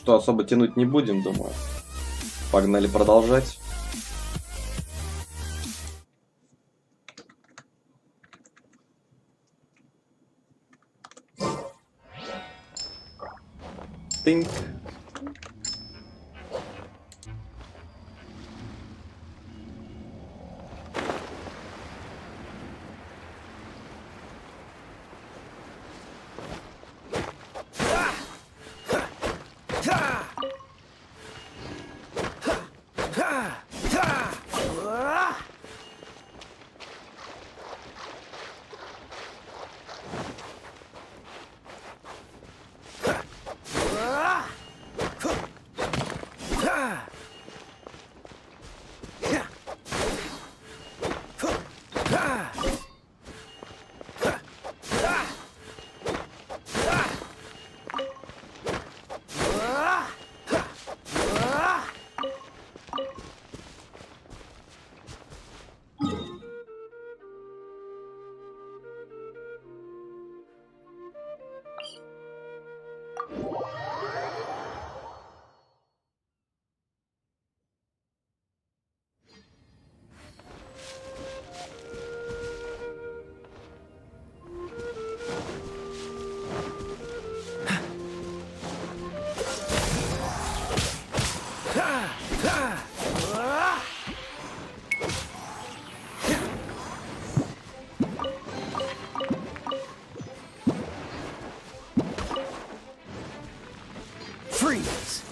что, особо тянуть не будем, думаю. Погнали продолжать. Тынь. Freeze!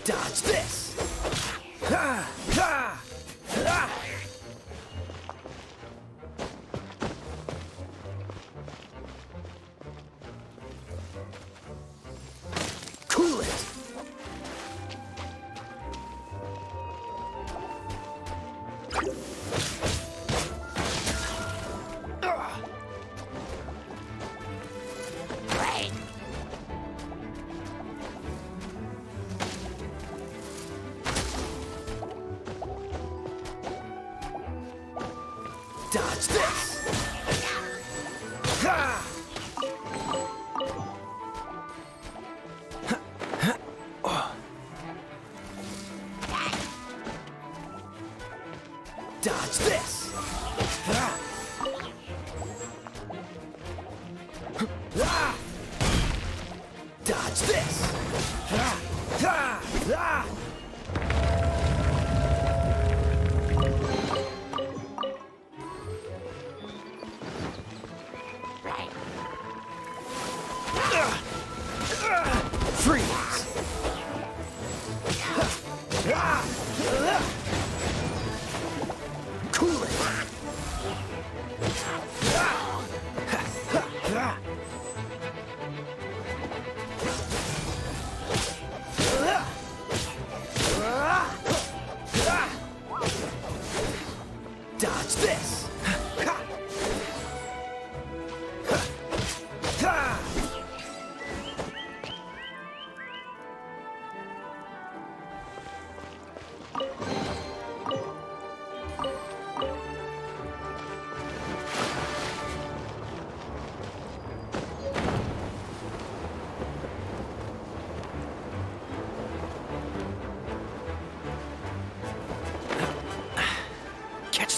Dodge this! Ha! Ha! Ha! Cool it! Dodge this! Ha! Dodge this! Ha! Ah! Dodge this! Ha! Ha! Ah!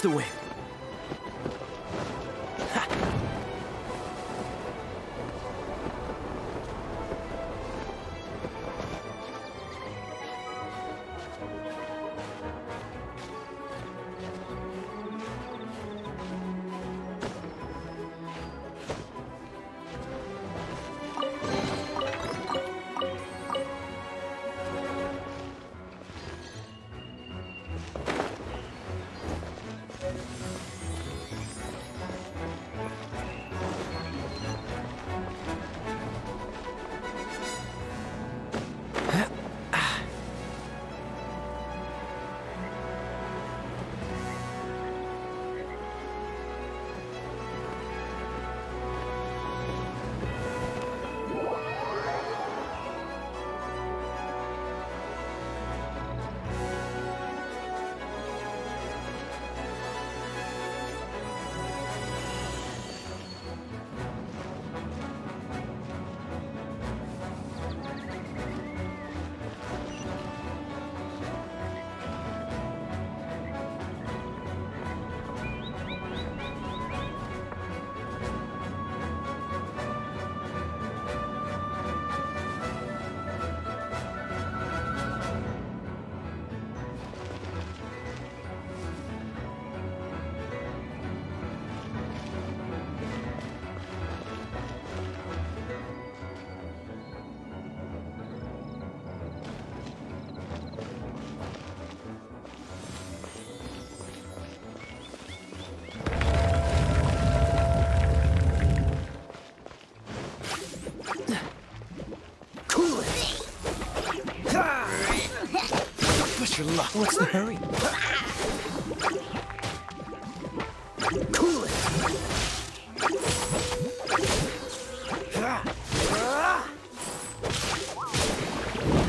Catch the wind. Push your luck. What's the hurry? Cool it.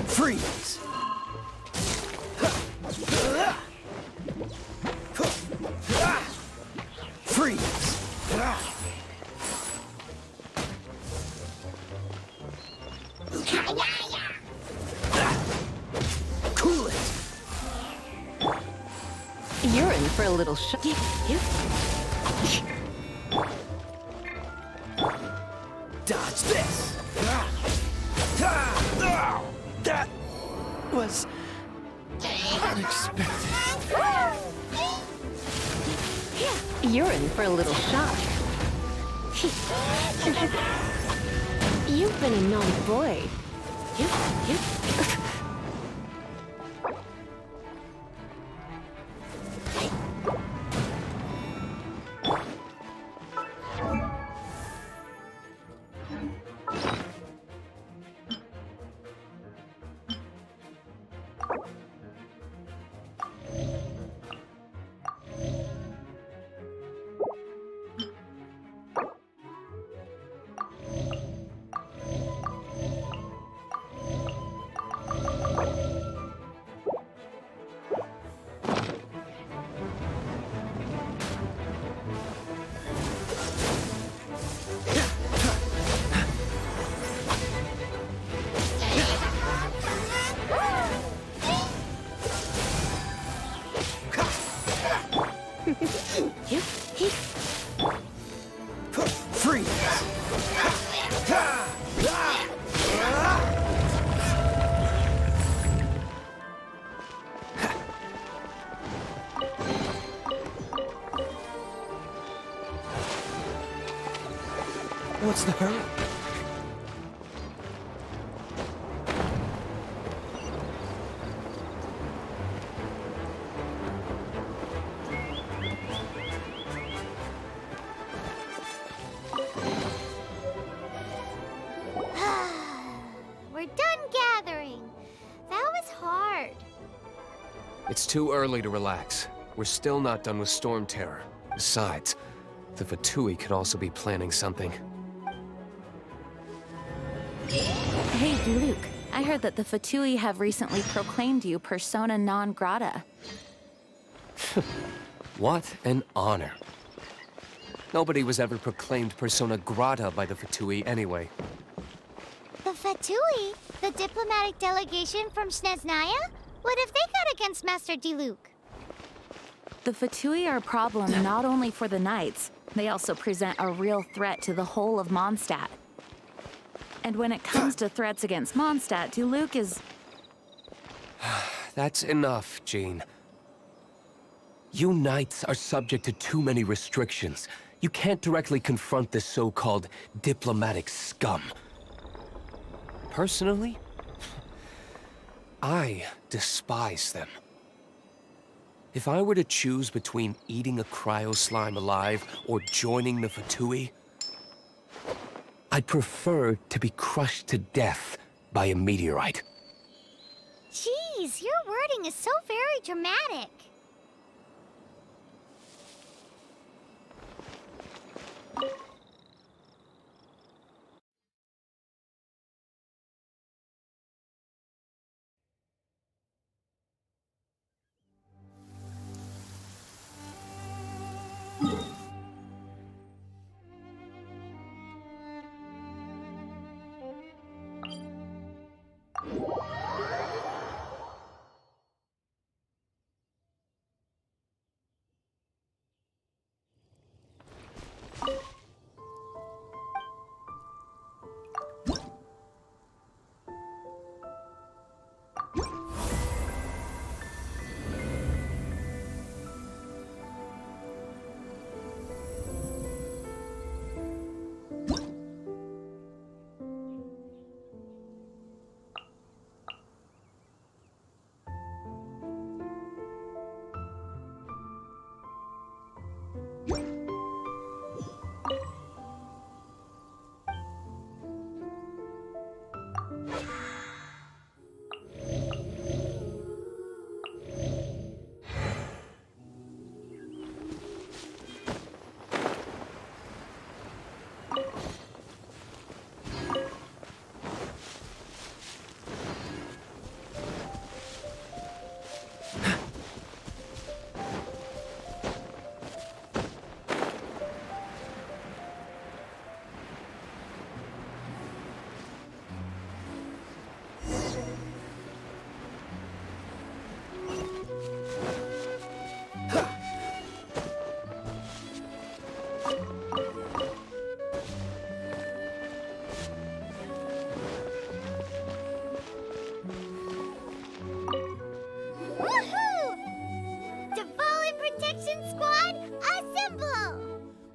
Freeze. Freeze. Cool it. You're in for a little shock. Dodge this. That was unexpected. You're in for a little shock. You've been a naughty boy. Freeze. What's the hurry? We're done gathering. That was hard. It's too early to relax. We're still not done with Storm Terror. Besides, the Fatui could also be planning something. Hey, Luke. I heard that the Fatui have recently proclaimed you persona non grata. What an honor. Nobody was ever proclaimed persona grata by the Fatui anyway. The Fatui? The diplomatic delegation from Sneznaya? What have they got against Master Diluc? The Fatui are a problem not only for the Knights, they also present a real threat to the whole of Mondstadt. And when it comes to threats against Mondstadt, Diluc is... That's enough, Jean. You Knights are subject to too many restrictions. You can't directly confront this so-called diplomatic scum. Personally, I despise them. If I were to choose between eating a cryo-slime alive or joining the Fatui, I'd prefer to be crushed to death by a meteorite. Jeez, your wording is so very dramatic.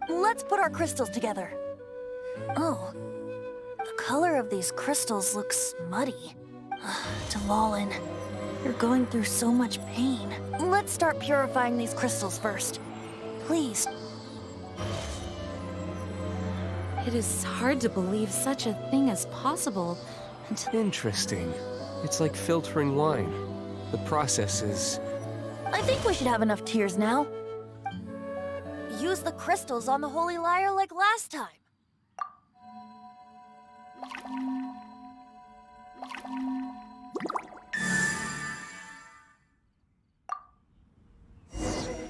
Let's put our crystals together. Oh, the color of these crystals looks muddy. Dvalin, you're going through so much pain. Let's start purifying these crystals first. Please. It is hard to believe such a thing is possible until... Interesting. It's like filtering wine. The process is... I think we should have enough tears now. Use the crystals on the Holy Lyre like last time.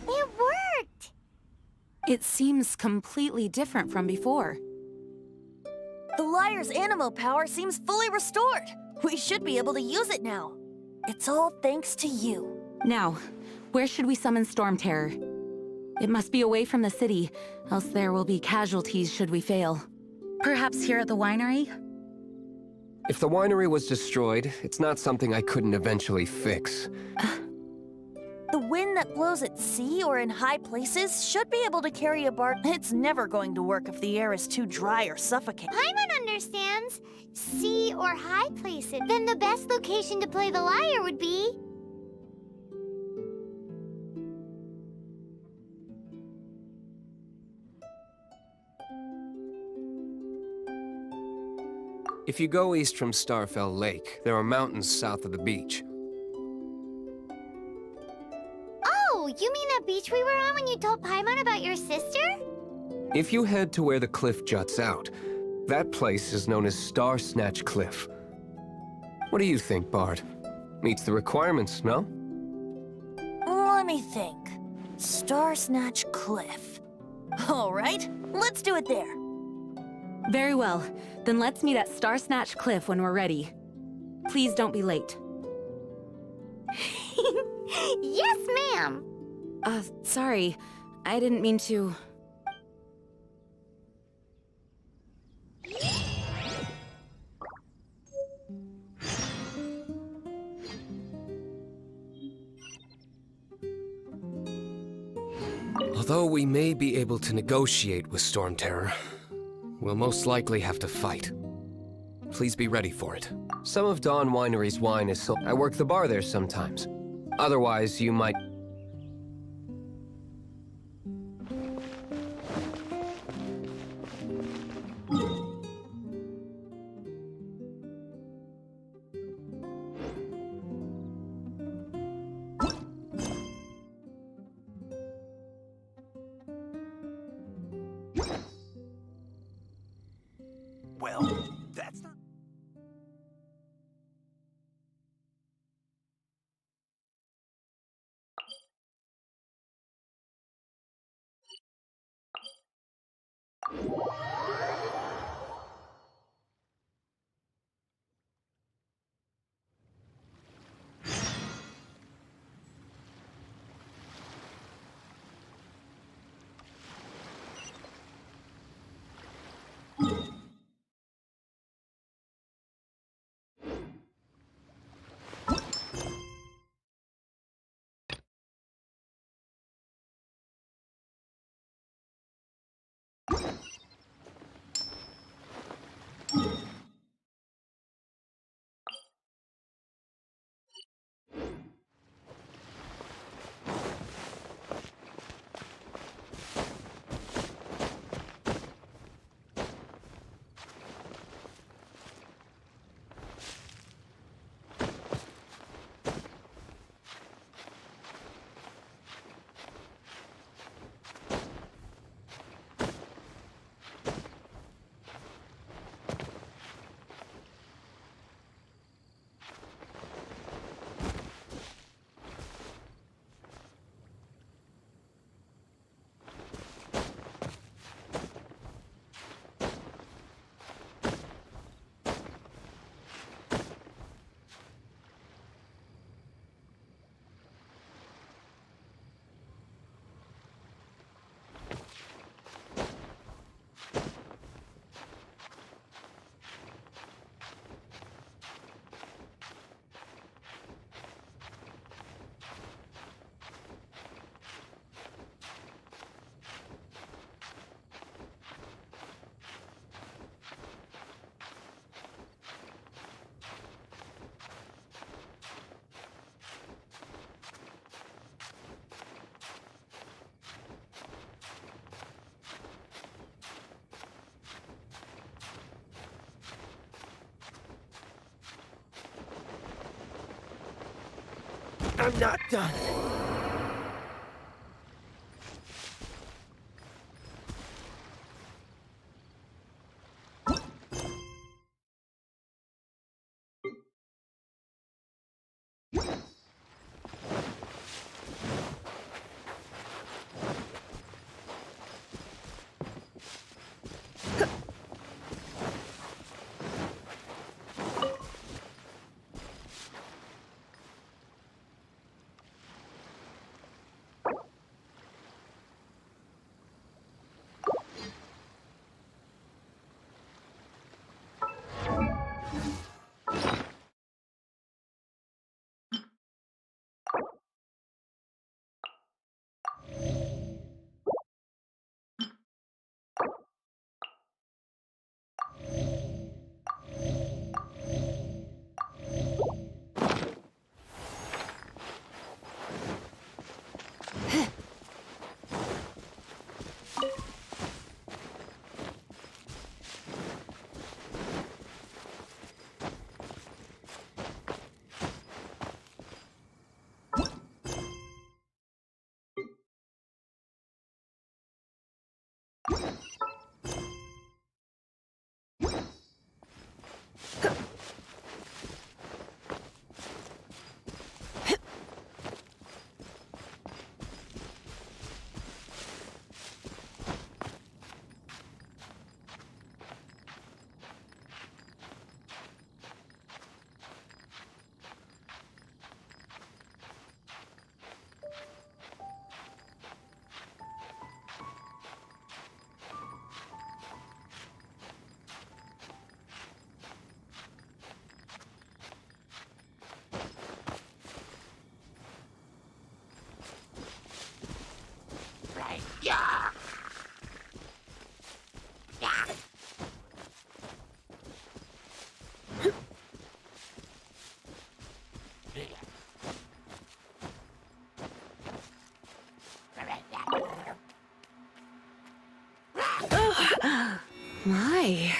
It worked! It seems completely different from before. The Lyre's animo power seems fully restored. We should be able to use it now. It's all thanks to you. Now, where should we summon Storm Terror? It must be away from the city, else there will be casualties should we fail. Perhaps here at the winery? If the winery was destroyed, it's not something I couldn't eventually fix. The wind that blows at sea or in high places should be able to carry a bark. It's never going to work if the air is too dry or suffocating. Paimon understands. Sea or high places. Then the best location to play the lyre would be... If you go east from Starfell Lake, there are mountains south of the beach. Oh, you mean that beach we were on when you told Paimon about your sister? If you head to where the cliff juts out, that place is known as Star Snatch Cliff. What do you think, Bard? Meets the requirements, no? Let me think. Star Snatch Cliff. All right, let's do it there. Very well. Then let's meet at Star Snatch Cliff when we're ready. Please don't be late. Yes, ma'am! Sorry. I didn't mean to... Although we may be able to negotiate with Storm Terror, we'll most likely have to fight. Please be ready for it. Some of Dawn Winery's wine is sold. I work the bar there sometimes. Otherwise, you might... Well, that's not... I'm not done. My.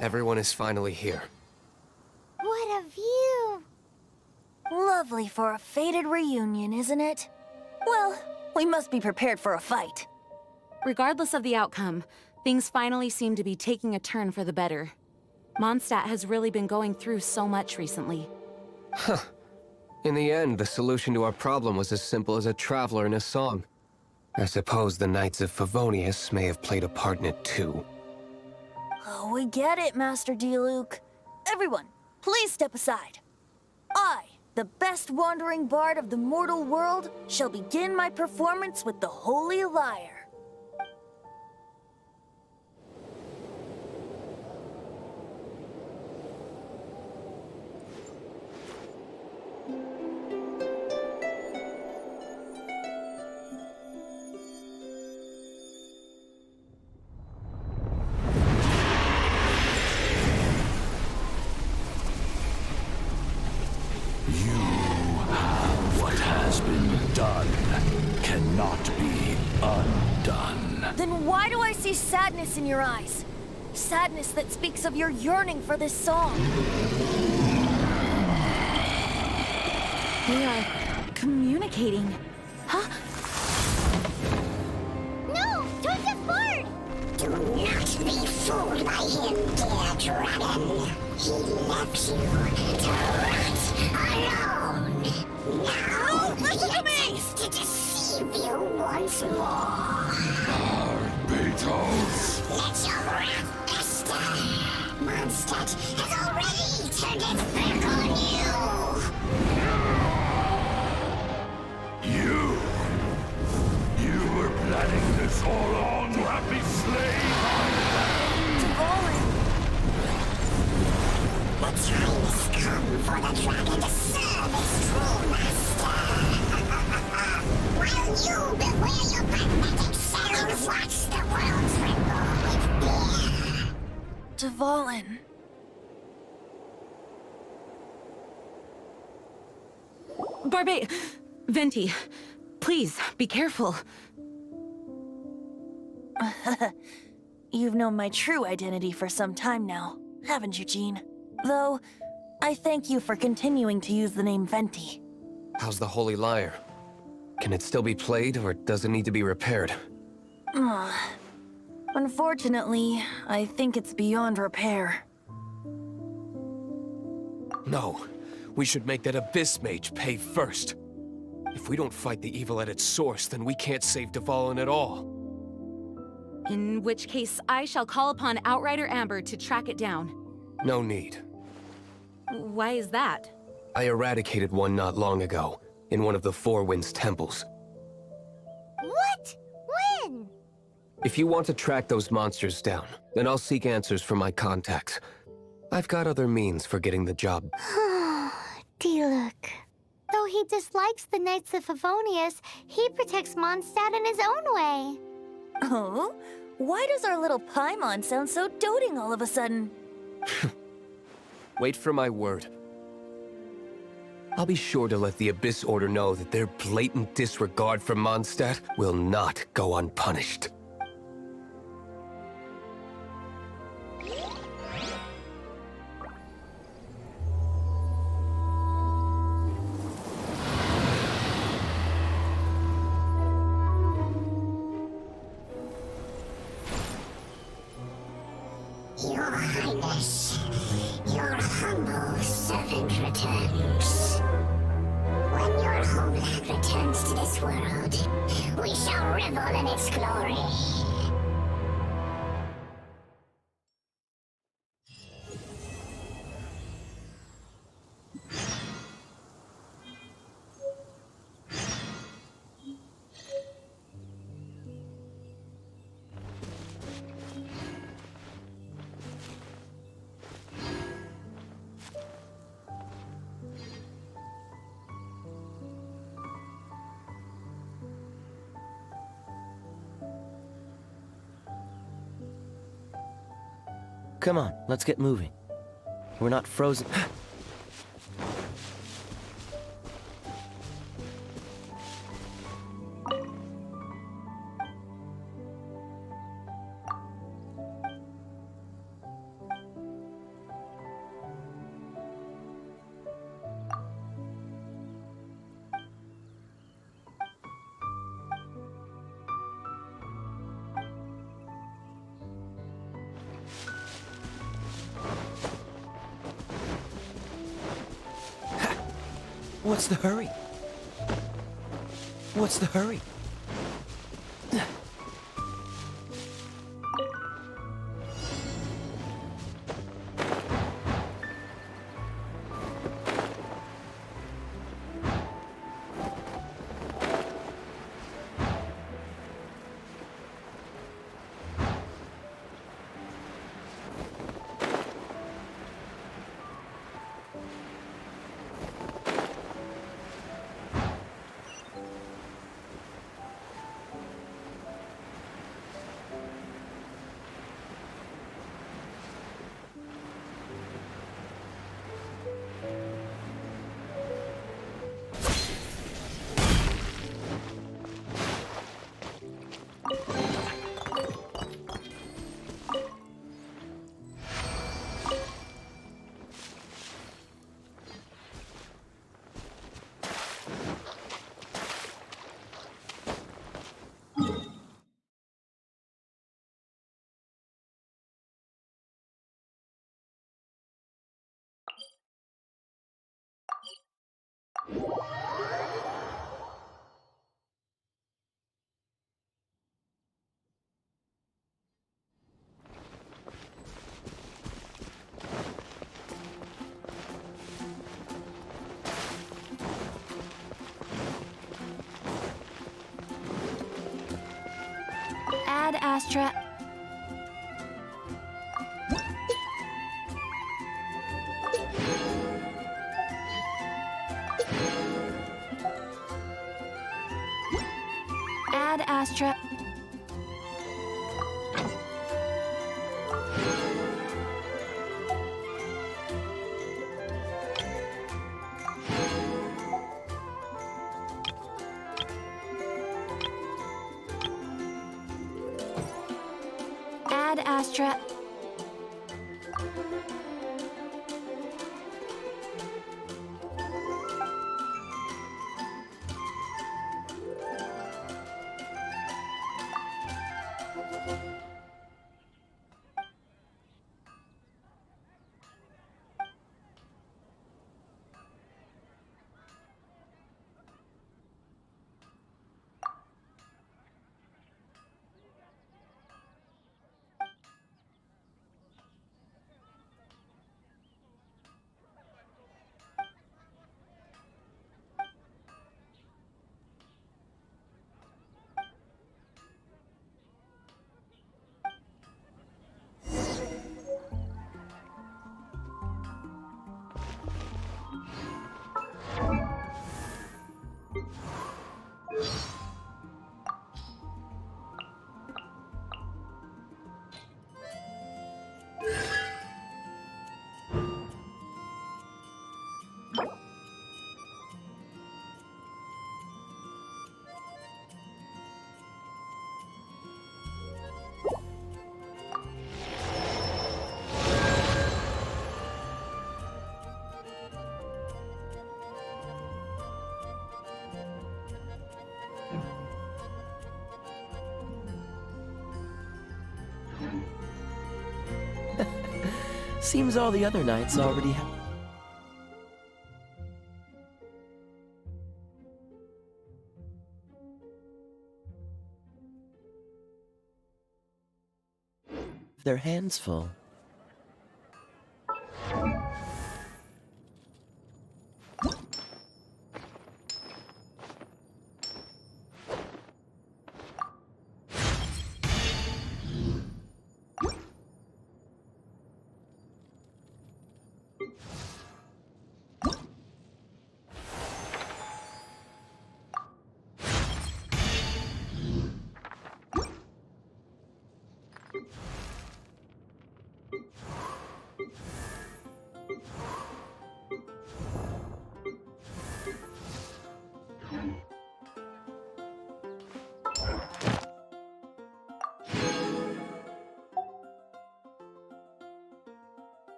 Everyone is finally here. What a view! Lovely for a fated reunion, isn't it? Well, we must be prepared for a fight. Regardless of the outcome, things finally seem to be taking a turn for the better. Mondstadt has really been going through so much recently. In the end, the solution to our problem was as simple as a traveler in a song. I suppose the Knights of Favonius may have played a part in it too. Oh, we get it, Master Diluc. Everyone, please step aside. I, the best wandering bard of the mortal world, shall begin my performance with the Holy Lyre. What has been done cannot be undone. Then why do I see sadness in your eyes? Sadness that speaks of your yearning for this song. They are communicating. Huh? No! Don't get bored! be fooled by him, dear dragon. He left you to rot alone. Now he intends to deceive you once more. Beetles! Let your wrath fester. Mondstadt has already turned its back on you. You were planning this all along to have me slain on The time has come for the dragon to serve its true master. While you beware your magnetic cells, watch the world tremble with fear. Dvalin. Venti, please, be careful. You've known my true identity for some time now, haven't you, Jean? Though, I thank you for continuing to use the name Venti. How's the Holy Lyre? Can it still be played, or does it need to be repaired? Unfortunately, I think it's beyond repair. No, we should make that Abyss Mage pay first. If we don't fight the evil at its source, then we can't save Dvalin at all. In which case, I shall call upon Outrider Amber to track it down. No need. Why is that? I eradicated one not long ago, in one of the Four Winds temples. What? When? If you want to track those monsters down, then I'll seek answers from my contacts. I've got other means for getting the job. Diluc. Though he dislikes the Knights of Favonius, he protects Mondstadt in his own way. Oh? Why does our little Paimon sound so doting all of a sudden? Wait for my word. I'll be sure to let the Abyss Order know that their blatant disregard for Mondstadt will not go unpunished. Your Highness, your humble servant returns. When your homeland returns to this world, we shall revel in its glory. Come on, let's get moving. We're not frozen. What's the hurry? What's the hurry? Ad Astra. Ad Astra. Ad Astra. Seems all the other knights already have... their hands full.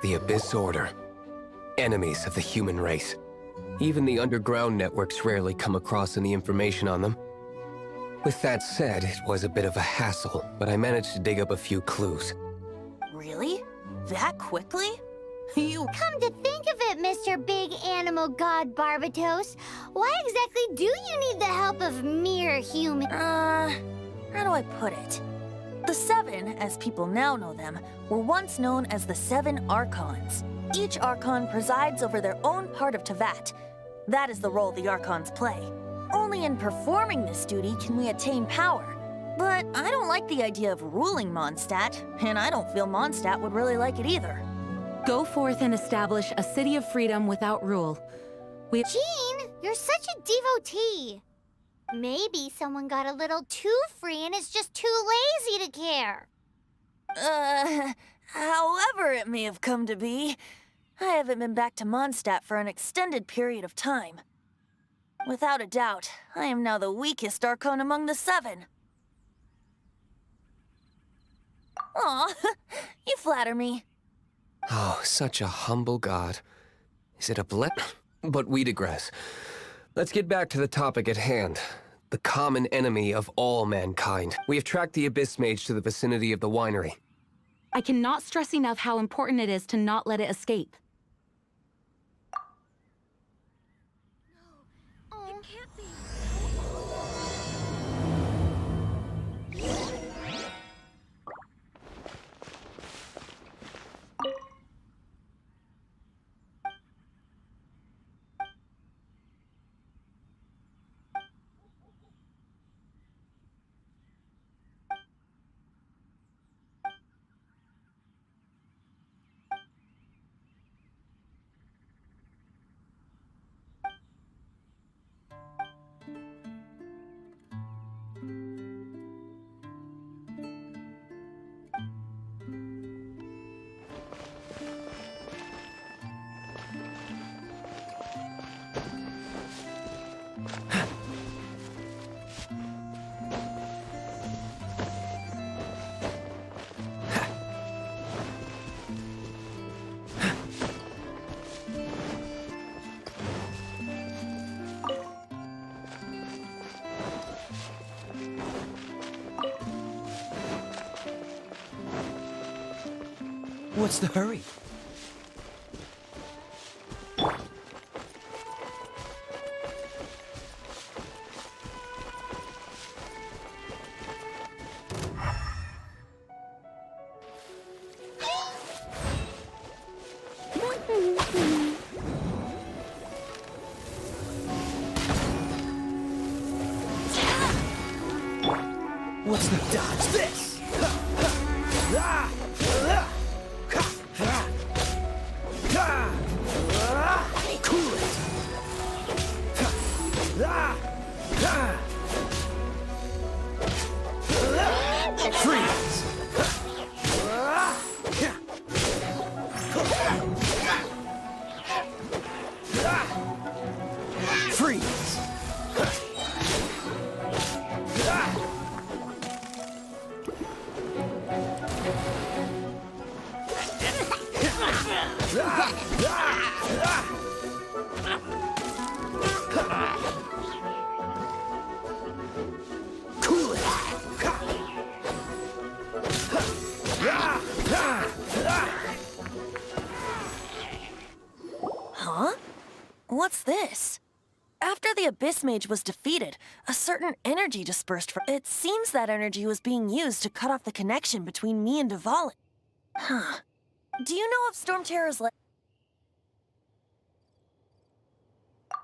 The Abyss Order. Enemies of the human race. Even the underground networks rarely come across any information on them. With that said, it was a bit of a hassle, but I managed to dig up a few clues. Really? That quickly? You... Come to think of it, Mr. Big Animal God Barbatos, why exactly do you need the help of mere human? How do I put it? The Seven, as people now know them, were once known as the Seven Archons. Each Archon presides over their own part of Tevat. That is the role the Archons play. Only in performing this duty can we attain power. But I don't like the idea of ruling Mondstadt, and I don't feel Mondstadt would really like it either. Go forth and establish a city of freedom without rule. Jean, you're such a devotee. Maybe someone got a little too free and is just too lazy to care. However it may have come to be, I haven't been back to Mondstadt for an extended period of time. Without a doubt, I am now the weakest Archon among the 7. Aw, you flatter me. Oh, such a humble god. Is it a blip? But we digress. Let's get back to the topic at hand. The common enemy of all mankind. We have tracked the Abyss Mage to the vicinity of the winery. I cannot stress enough how important it is to not let it escape. It can't be. What's the hurry? What's the dodge this? Cool it. Freeze. Freeze. Cool it. Huh? What's this? After the Abyss Mage was defeated, a certain energy dispersed from— It seems that energy was being used to cut off the connection between me and Dvalin. Huh. Do you know of Storm Terror's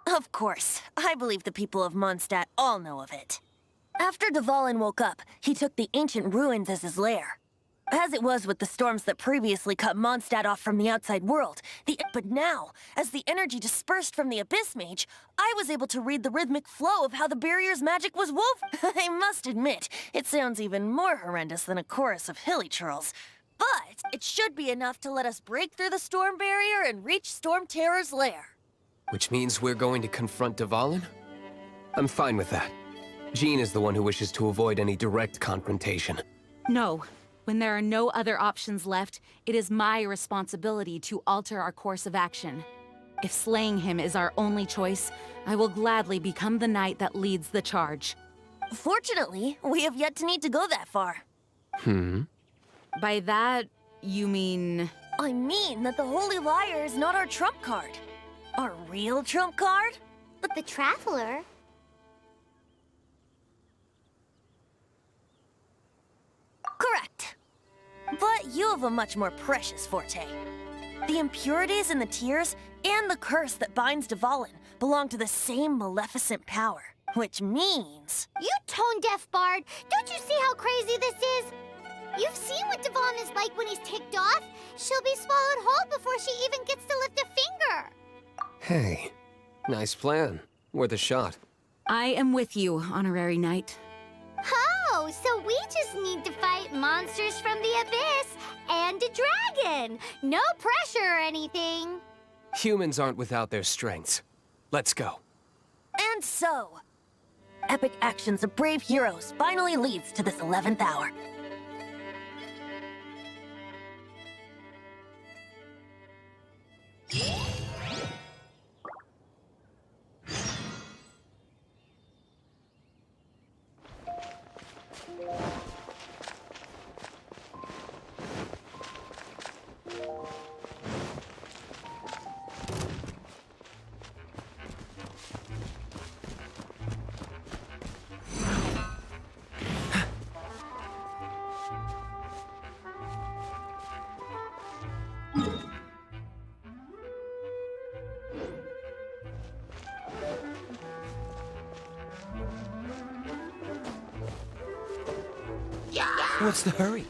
Of course. I believe the people of Mondstadt all know of it. After Dvalin woke up, he took the ancient ruins as his lair. As it was with the storms that previously cut Mondstadt off from the outside world, but now, as the energy dispersed from the Abyss Mage, I was able to read the rhythmic flow of how the barrier's magic was woven. I must admit, it sounds even more horrendous than a chorus of hilly churls. But it should be enough to let us break through the storm barrier and reach Storm Terror's lair. Which means we're going to confront Dvalin? I'm fine with that. Jean is the one who wishes to avoid any direct confrontation. No. When there are no other options left, it is my responsibility to alter our course of action. If slaying him is our only choice, I will gladly become the knight that leads the charge. Fortunately, we have yet to need to go that far. By that, you mean... I mean that the Holy Liar is not our trump card. Our real trump card? But the Traveler... Correct. But you have a much more precious forte. The impurities in the tears and the curse that binds Dvalin belong to the same maleficent power, which means... You tone-deaf bard! Don't you see how crazy this is? You've seen what Dvalin is like when he's ticked off. She'll be swallowed whole before she even gets to lift a finger. Hey, nice plan. Worth a shot. I am with you, Honorary Knight. Oh, so we just need to fight monsters from the abyss and a dragon. No pressure or anything. Humans aren't without their strengths. Let's go. And so, epic actions of brave heroes finally leads to this 11th hour. What's the hurry?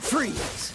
Freeze!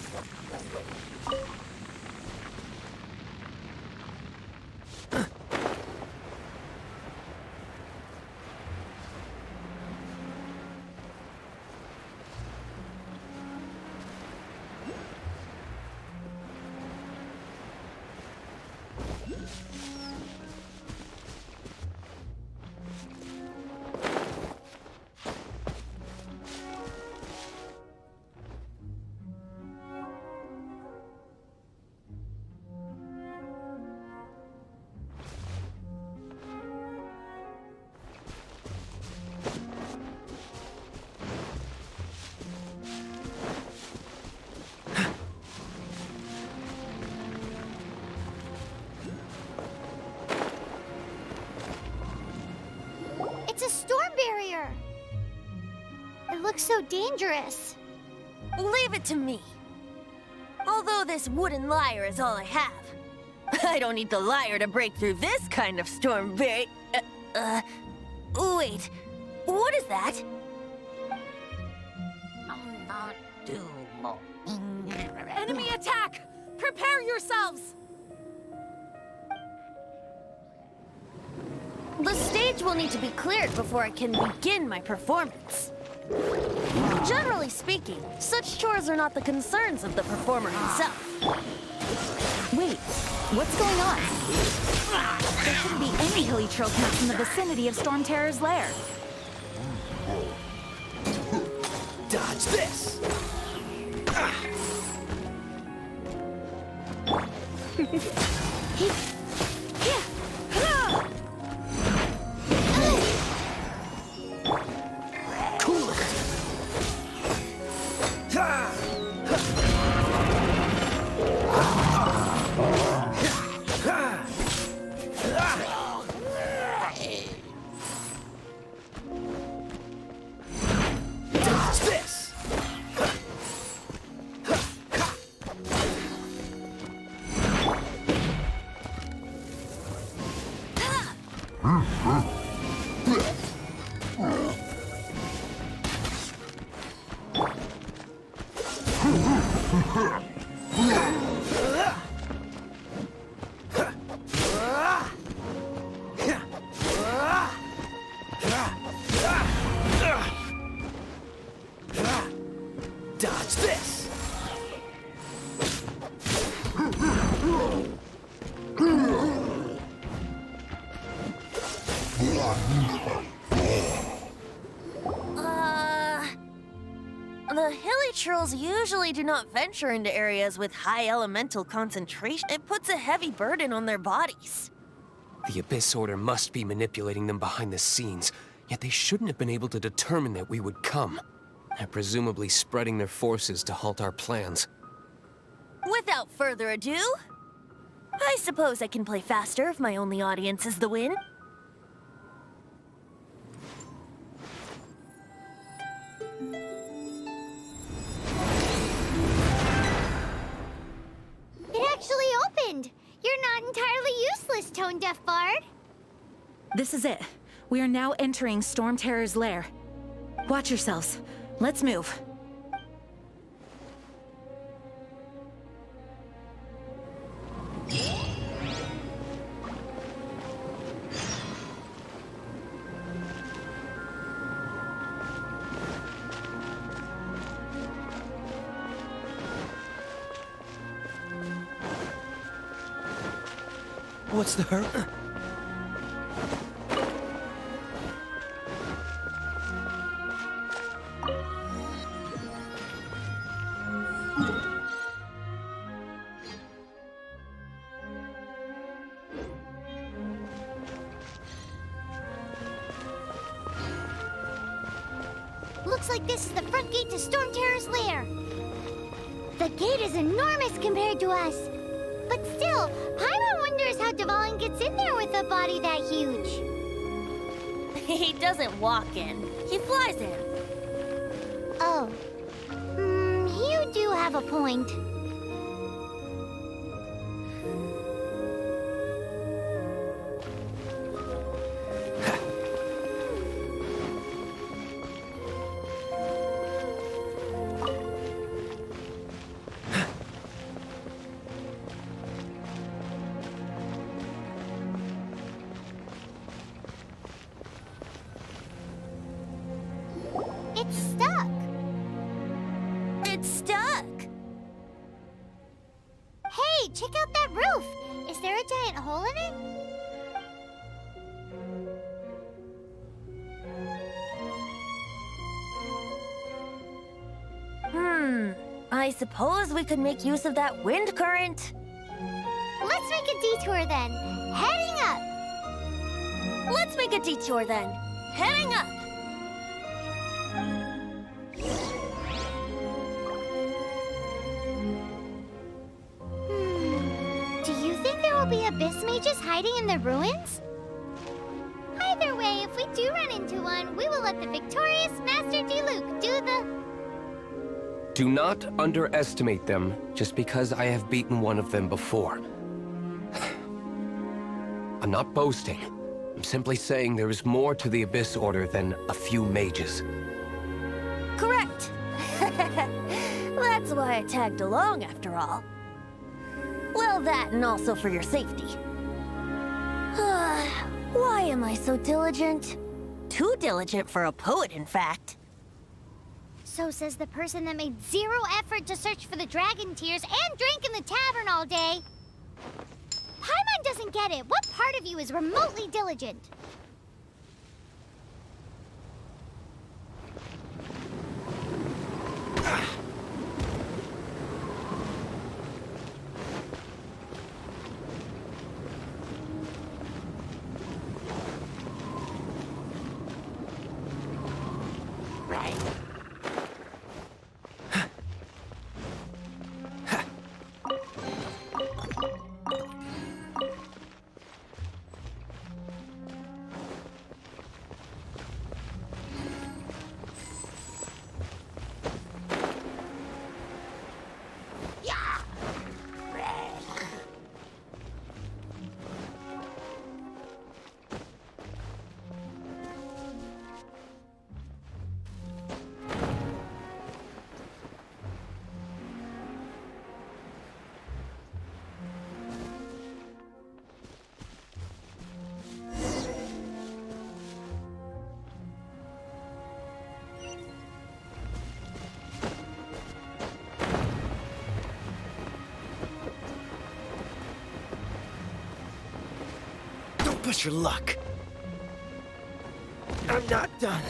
It's a storm barrier. It looks so dangerous. Leave it to me. Although this wooden lyre is all I have, I don't need the lyre to break through this kind of storm barrier. Wait, what is that? Enemy attack! Prepare yourselves! The stage will need to be cleared before I can begin my performance. Generally speaking, such chores are not the concerns of the performer himself. Wait, what's going on? There shouldn't be any hilly trail camps in the vicinity of Storm Terror's lair. Dodge this! Cool it! Dodge this! Dodge this! The hilly trolls usually do not venture into areas with high elemental concentration. It puts a heavy burden on their bodies. The Abyss Order must be manipulating them behind the scenes, Yet they shouldn't have been able to determine that we would come. They're presumably spreading their forces to halt our plans. Without further ado, I suppose I can play faster if my only audience is the wind. It actually opened! You're not entirely useless, Tone Deaf Bard. This is it. We are now entering Storm Terror's lair. Watch yourselves. Let's move. What's the hurry? Looks like this is the front gate to Storm Terror's lair. The gate is enormous compared to us. But still, Paimon wonders how Dvalin gets in there with a body that huge. He doesn't walk in, he flies in. Oh. You do have a point. It's stuck. It's stuck! Hey, check out that roof. Is there a giant hole in it? I suppose we could make use of that wind current. Let's make a detour then. Heading up. Let's make a detour then. Heading up! Do you think there will be abyss mages hiding in the ruins? Either way, if we do run into one, we will let the victorious Master Diluc do the... Do not underestimate them just because I have beaten one of them before. I'm not boasting. I'm simply saying there is more to the Abyss Order than a few mages. Correct! That's why I tagged along, after all. Well, that and also for your safety. Why am I so diligent? Too diligent for a poet, in fact. So says the person that made zero effort to search for the dragon tears and drank in the tavern all day. Paimon doesn't get it. What part of you is remotely diligent? Push your luck. I'm not done.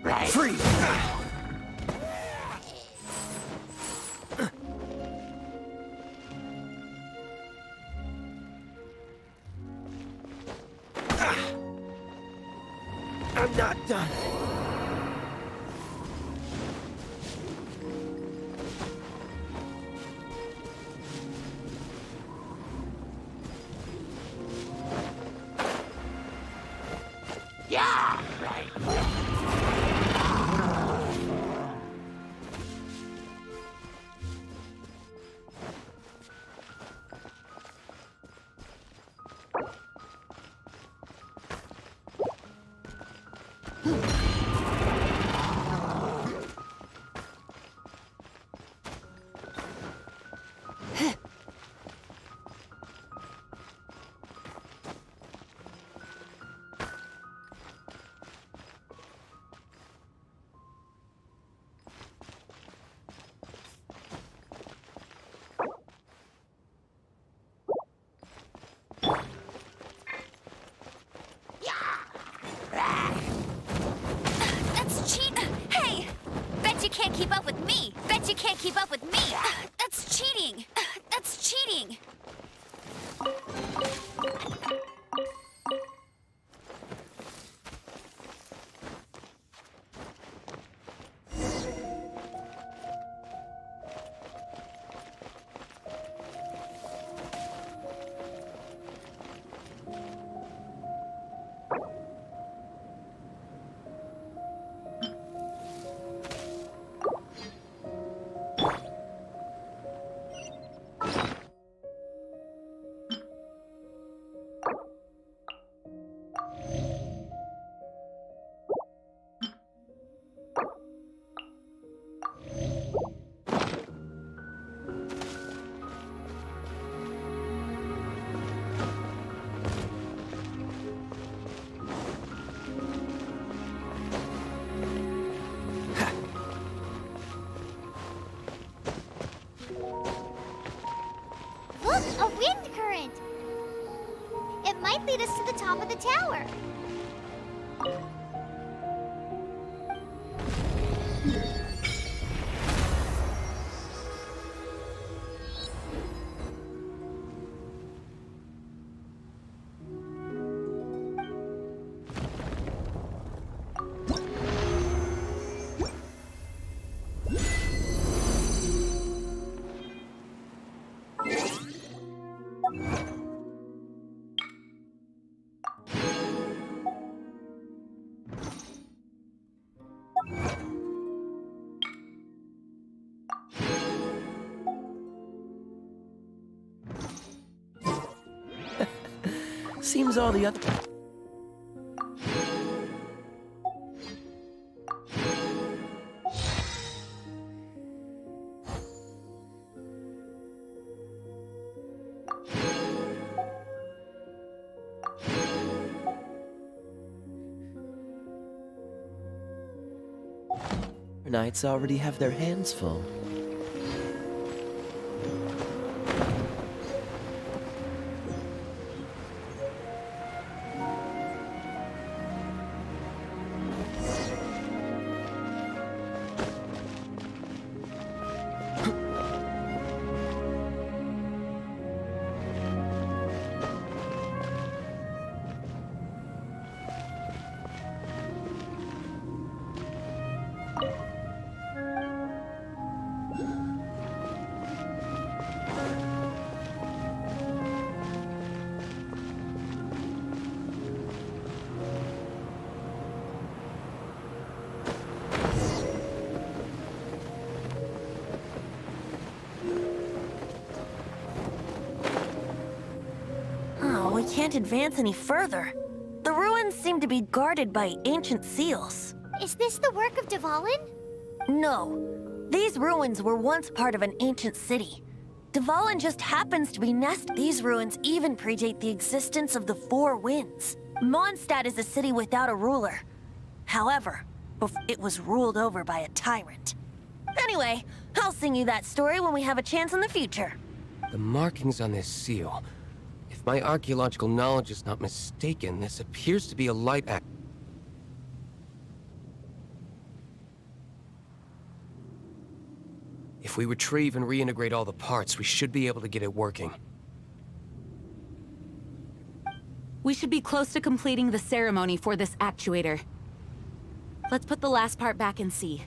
Right. Free! I'm not done. Yeah, right. That's cheat. Hey! Bet you can't keep up with me. Bet you can't keep up with me. That's cheating. That's cheating. Look, a wind current. It might lead us to the top of the tower. Seems all the other... Knights already have their hands full. We can't advance any further. The ruins seem to be guarded by ancient seals. Is this the work of Dvalin? No. These ruins were once part of an ancient city. Dvalin just happens to be nested. These ruins even predate the existence of the Four Winds. Mondstadt is a city without a ruler. However, it was ruled over by a tyrant. Anyway, I'll sing you that story when we have a chance in the future. The markings on this seal. If my archaeological knowledge is not mistaken, this appears to be a light act. If we retrieve and reintegrate all the parts, we should be able to get it working. We should be close to completing the ceremony for this actuator. Let's put the last part back and see.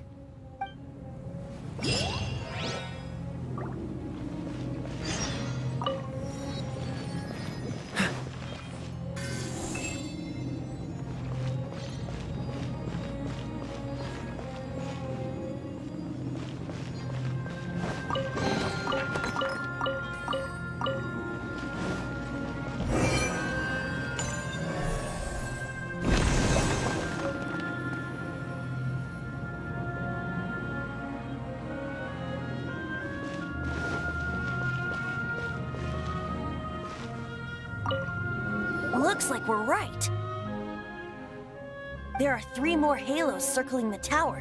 Looks like we're right. There are 3 more halos circling the tower.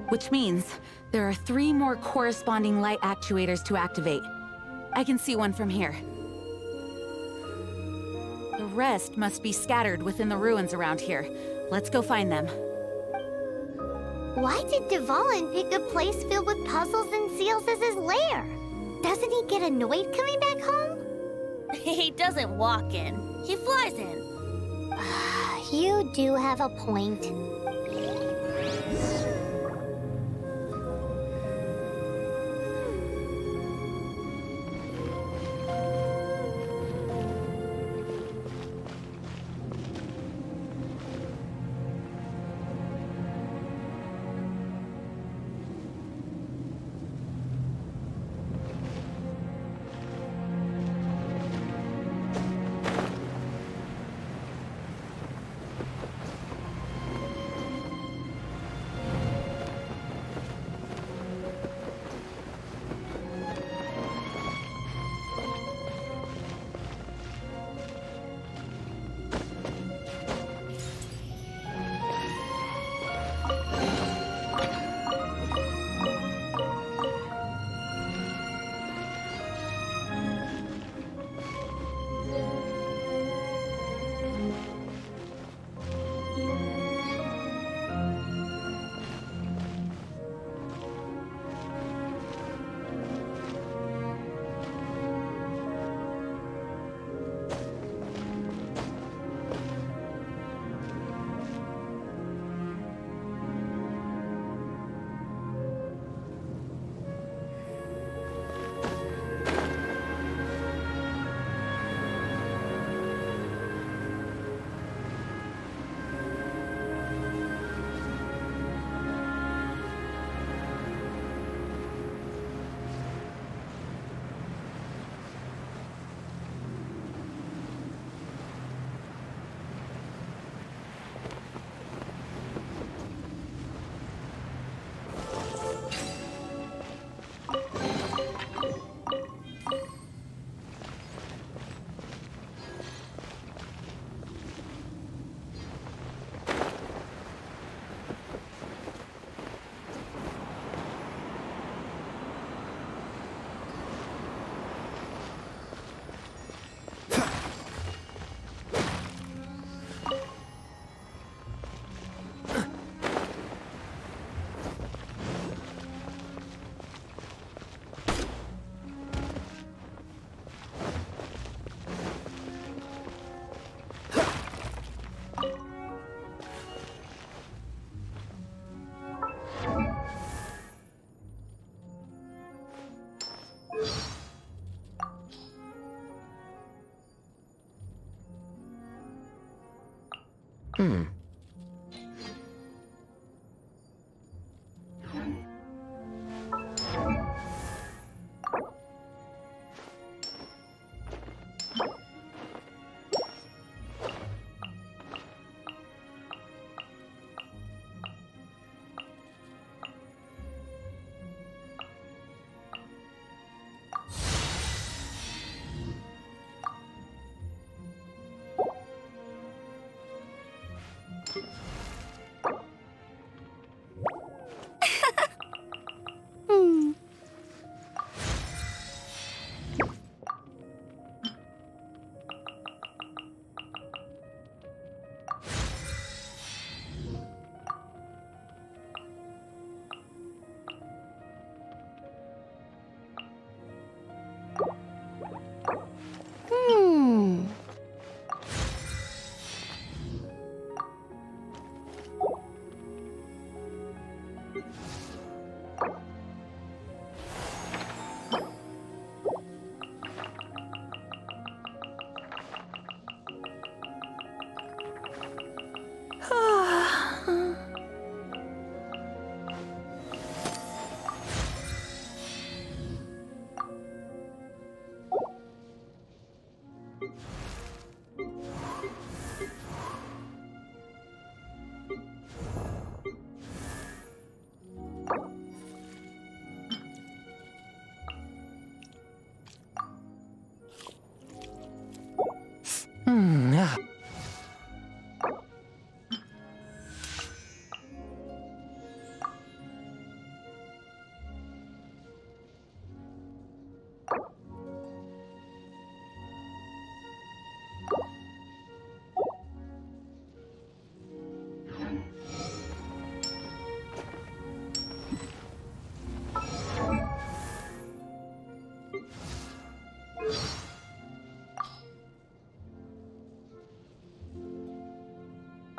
Which means there are 3 more corresponding light actuators to activate. I can see one from here. The rest must be scattered within the ruins around here. Let's go find them. Why did Dvalin pick a place filled with puzzles and seals as his lair? Doesn't he get annoyed coming back home? He doesn't walk in. He flies in. You do have a point.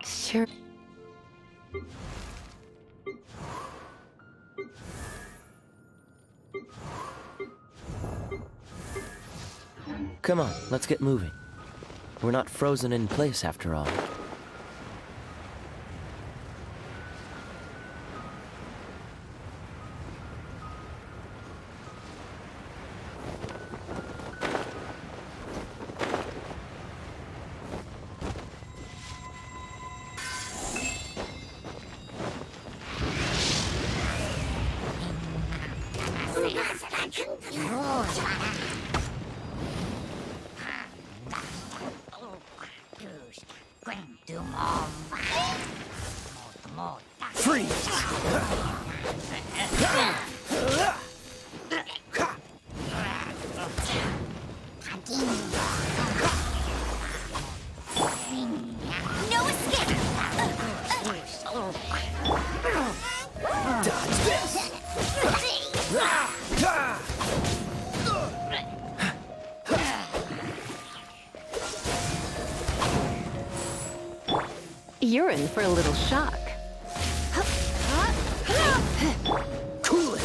Sure. Come on, let's get moving. We're not frozen in place after all. No escape! You're in for a little shock. Cool it!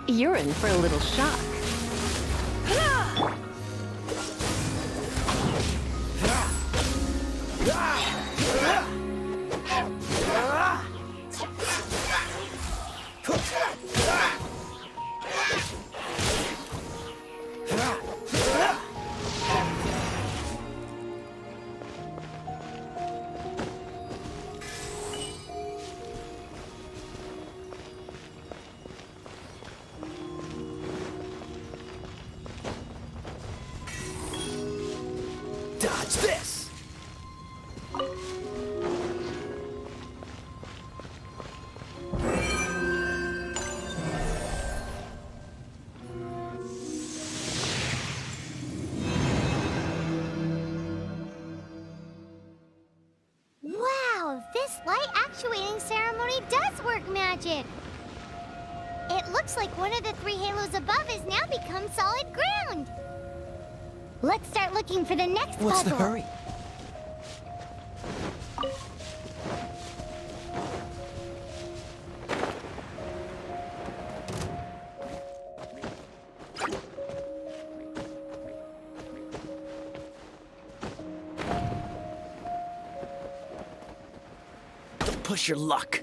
You're in for a little shock. Dodge this! Wow, this light actuating ceremony does work magic! It looks like one of the three halos above has now become solid ground! Let's start looking for the next What's puzzle. the hurry? Don't push your luck.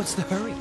What's the hurry?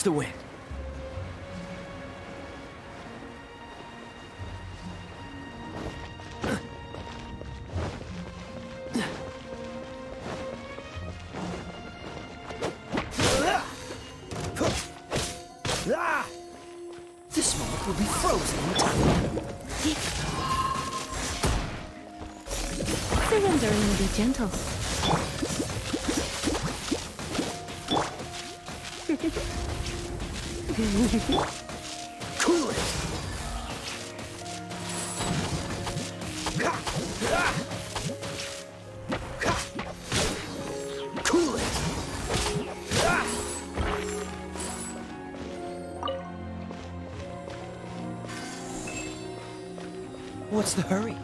the wind. This moment will be frozen in time. Surrendering will be gentle. Cool it! Cool it! What's the hurry?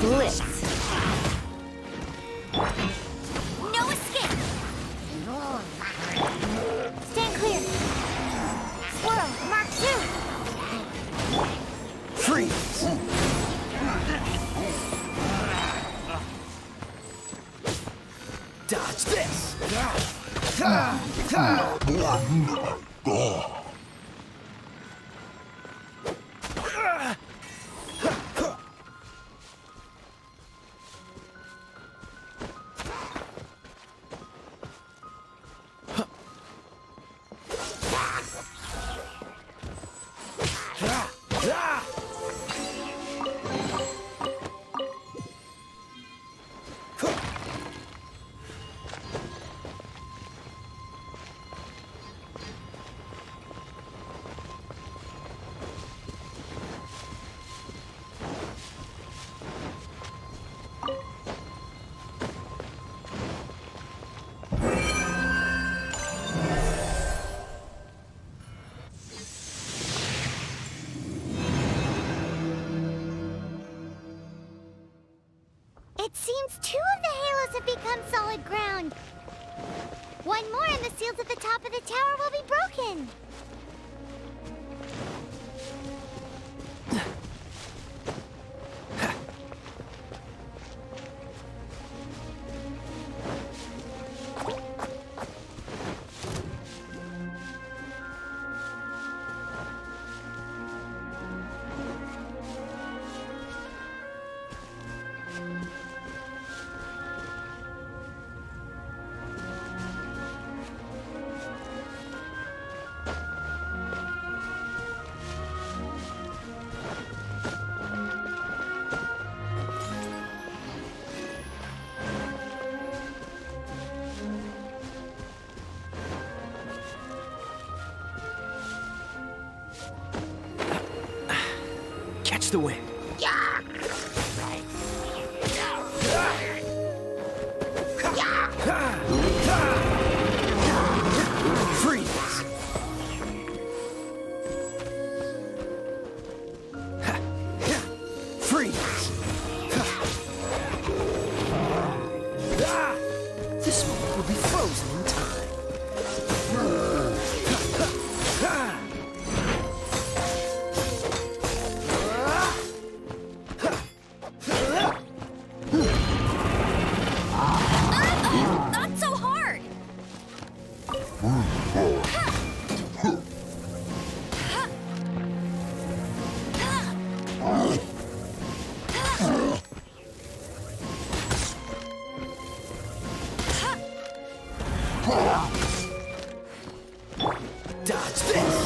Blitz. No escape! Stand clear! Swirl, Mark 2! Freeze! Dodge this! It seems 2 of the halos have become solid ground. One more and the seals at the top of the tower will be broken. Catch the wind. Freeze! Freeze! This moment will be frozen in time. Not so hard! Dodge this!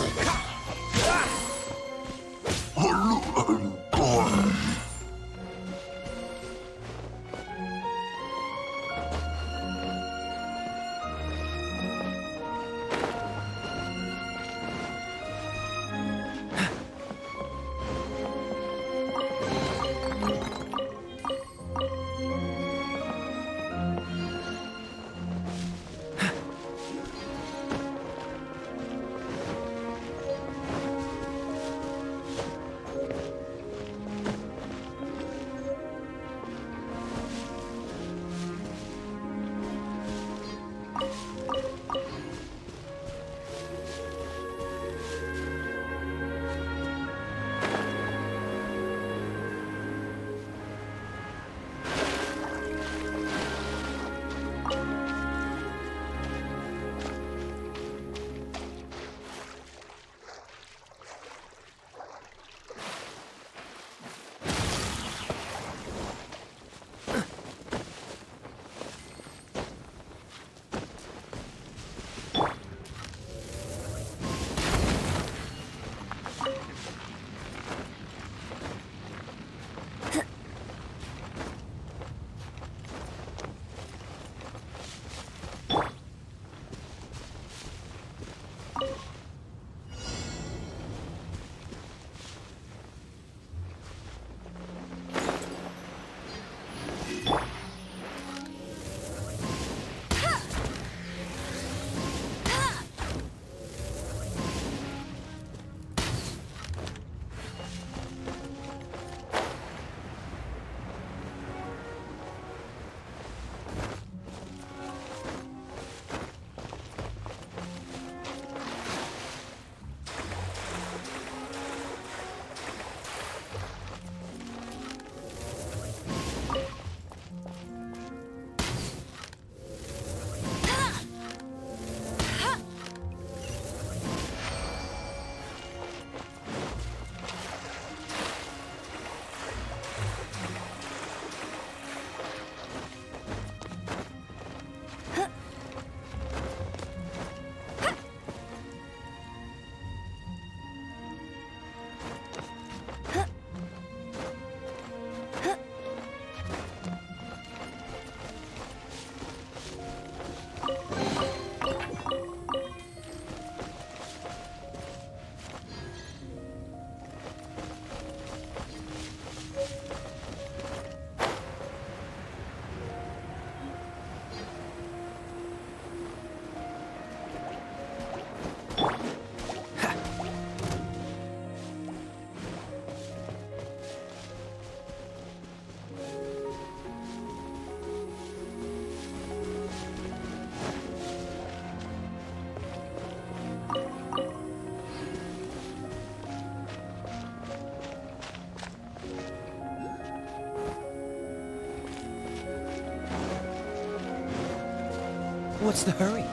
What's the hurry?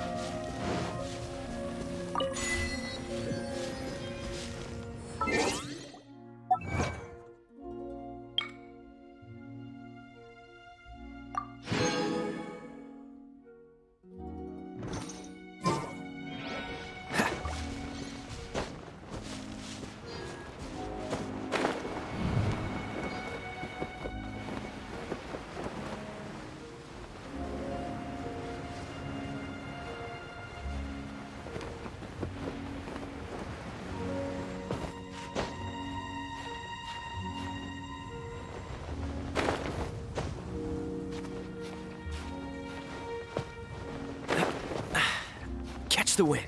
Catch the wind.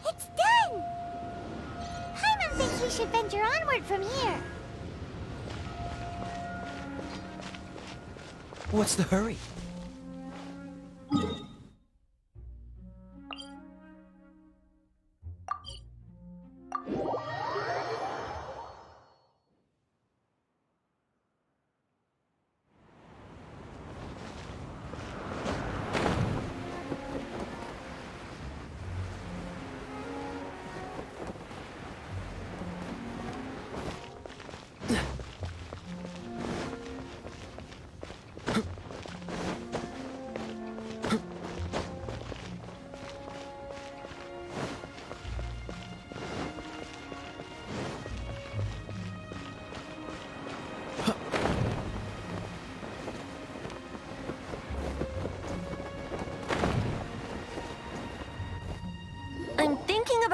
It's done! Paimon thinks we should venture onward from here. What's the hurry?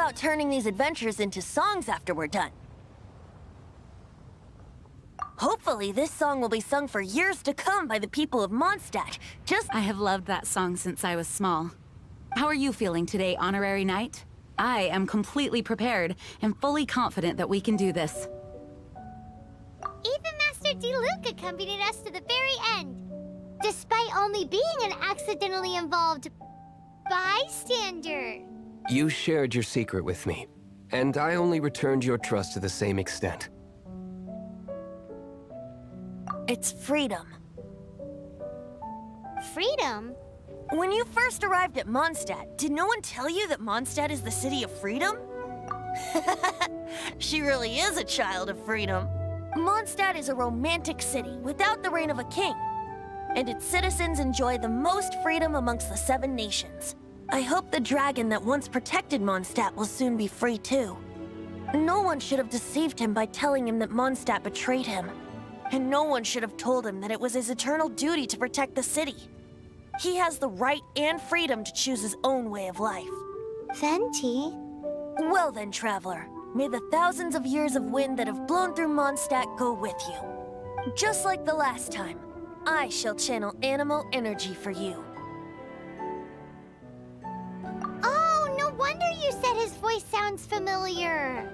about turning these adventures into songs after we're done? Hopefully, this song will be sung for years to come by the people of Mondstadt. I have loved that song since I was small. How are you feeling today, Honorary Knight? I am completely prepared and fully confident that we can do this. Even Master D-Luke accompanied us to the very end, despite only being an accidentally involved bystander. You shared your secret with me, and I only returned your trust to the same extent. It's freedom. Freedom? When you first arrived at Mondstadt, did no one tell you that Mondstadt is the city of freedom? She really is a child of freedom. Mondstadt is a romantic city without the reign of a king, and its citizens enjoy the most freedom amongst the 7 nations. I hope the dragon that once protected Mondstadt will soon be free too. No one should have deceived him by telling him that Mondstadt betrayed him. And no one should have told him that it was his eternal duty to protect the city. He has the right and freedom to choose his own way of life. Venti? Well then, traveler, may the thousands of years of wind that have blown through Mondstadt go with you. Just like the last time, I shall channel animal energy for you. Oh, no wonder you said his voice sounds familiar.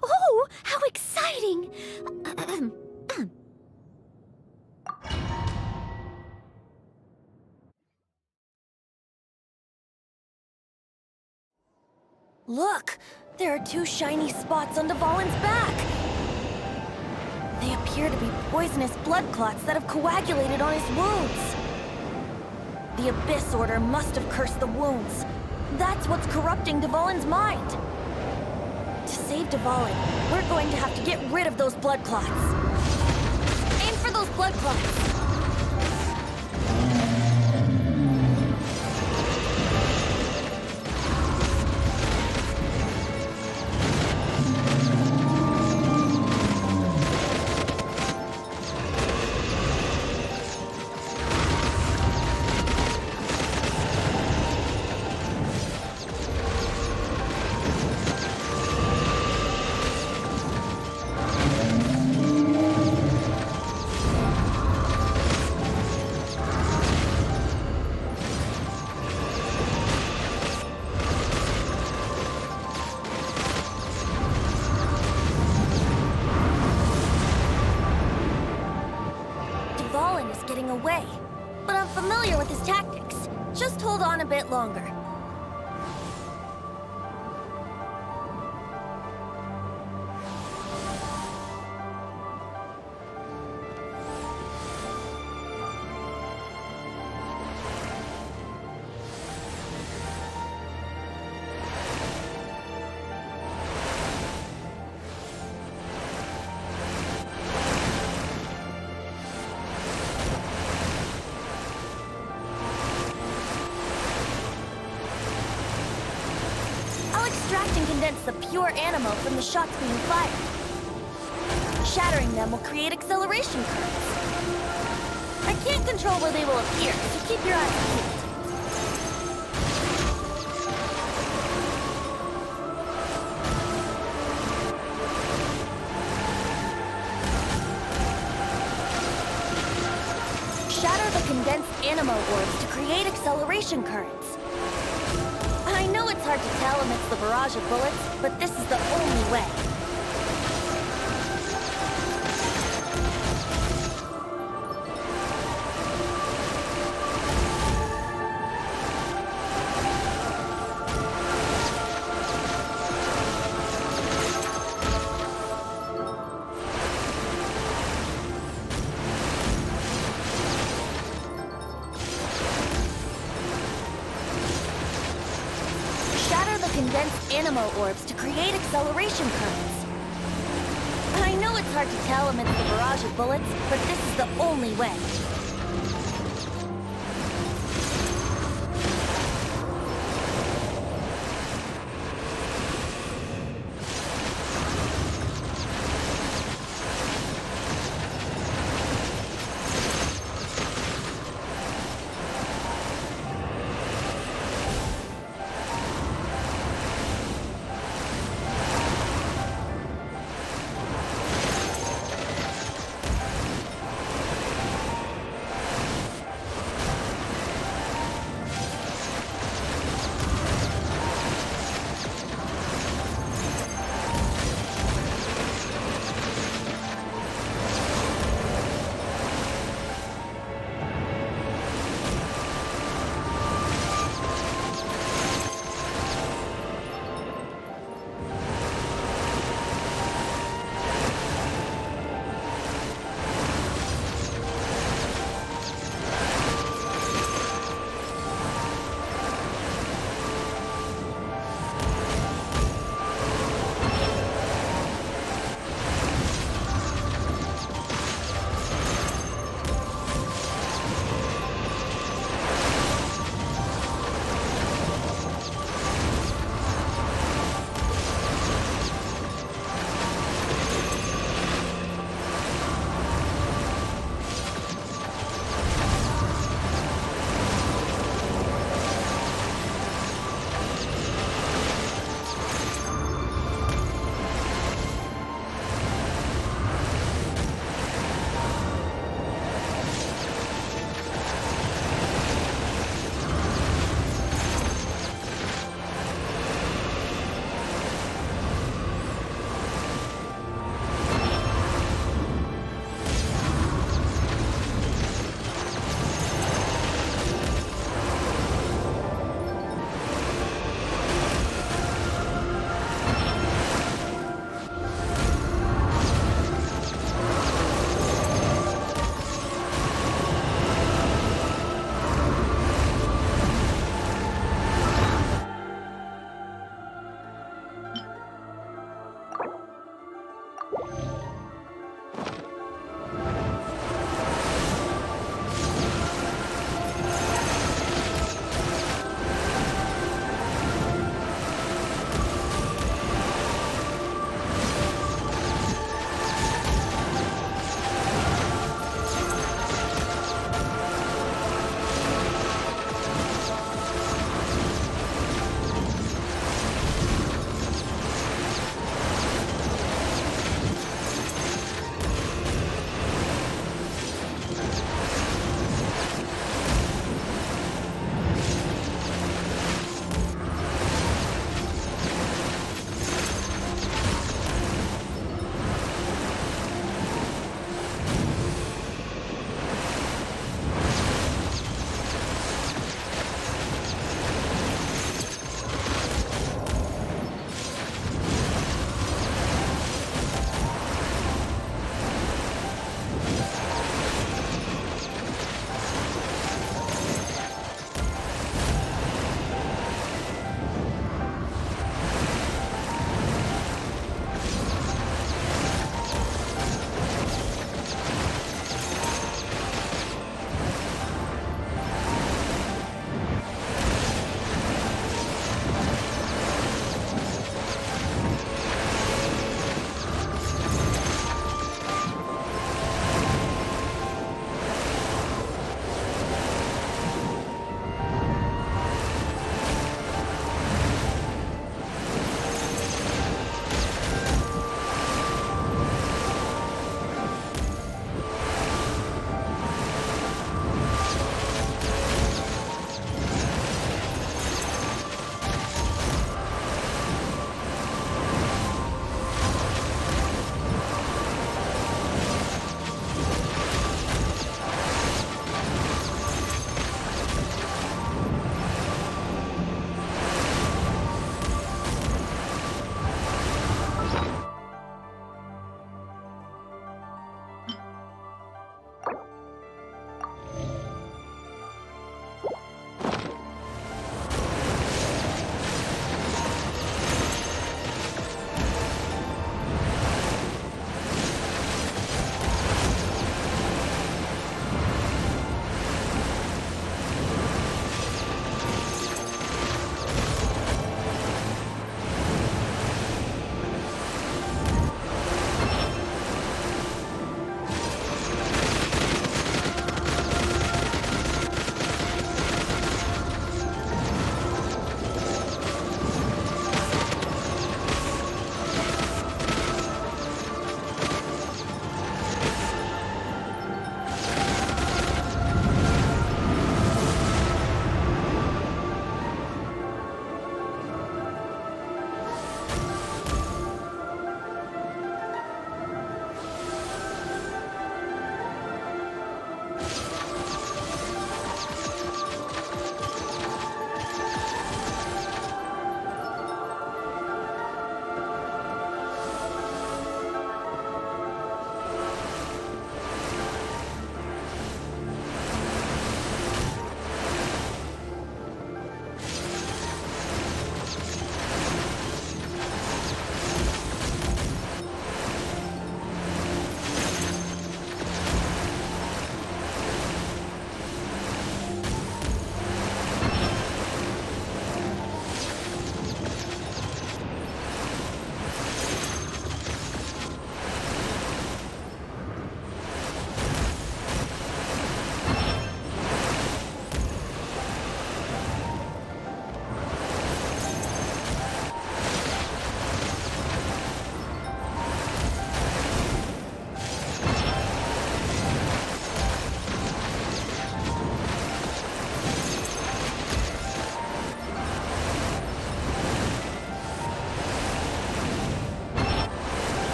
Oh, how exciting! Look! There are 2 shiny spots on Dvalin's back! They appear to be poisonous blood clots that have coagulated on his wounds. The Abyss Order must have cursed the wounds. That's what's corrupting Dvalin's mind. To save Dvalin, we're going to have to get rid of those blood clots. Aim for those blood clots! Away, but I'm familiar with his tactics. Just hold on a bit longer. condense the pure animo from the shots being fired. Shattering them will create acceleration currents. I can't control where they will appear, so keep your eyes peeled. Shatter the condensed animo orbs to create acceleration currents. I know it's hard to tell amidst the barrage of bullets, but this is the only way. Condensed animo orbs to create acceleration currents. I know it's hard to tell amidst the barrage of bullets, but this is the only way.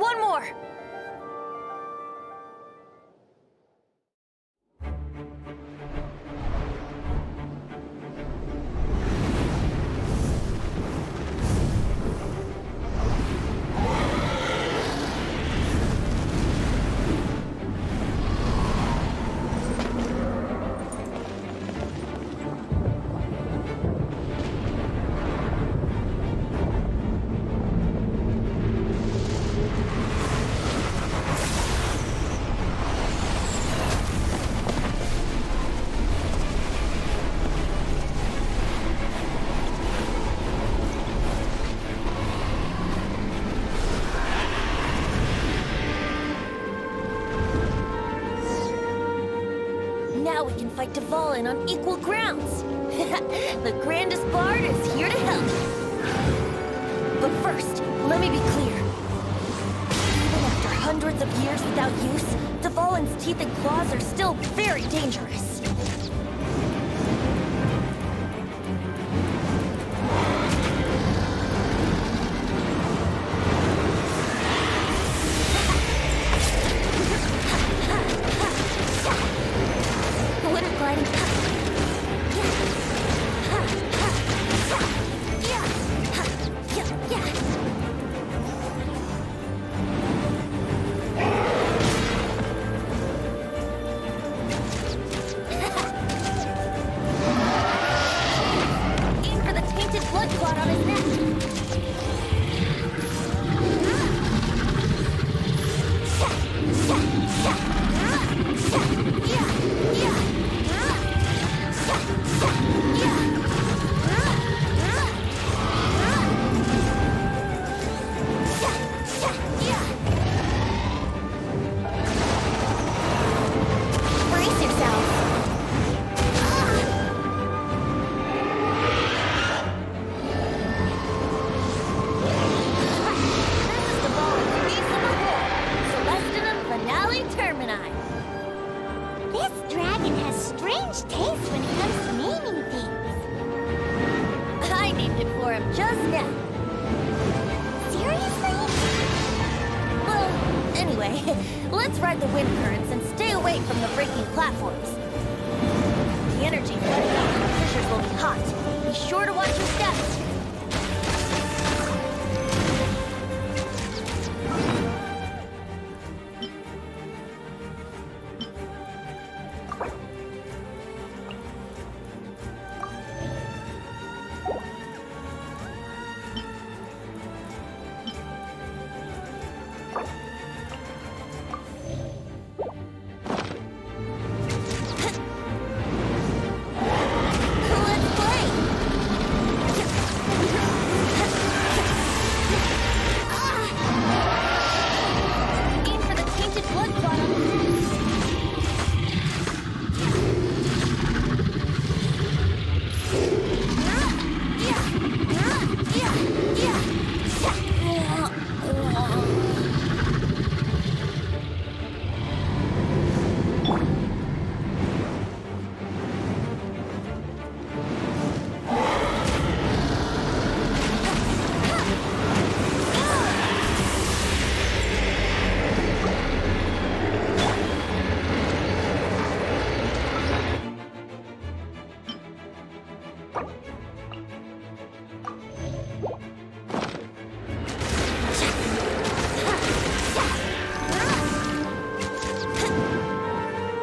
one more! Now we can fight Dvalin on equal grounds. The grandest bard is here to help. But first, let me be clear. Even after hundreds of years without use, Dvalin's teeth and claws are still very dangerous. Winter gliding. Aim for the tainted blood clot on his neck. Brace yourself. This is the ball of piece number 4, Celestinum Finale Termini. This dragon has strange taste when it comes to naming things. I named it for him just now. Seriously? Well, anyway, let's ride the wind currents and stay away from the breaking platforms. The energy flooding out from the fissures will be hot. Be sure to watch your steps. Let's play! Aim for the tainted blood clot on the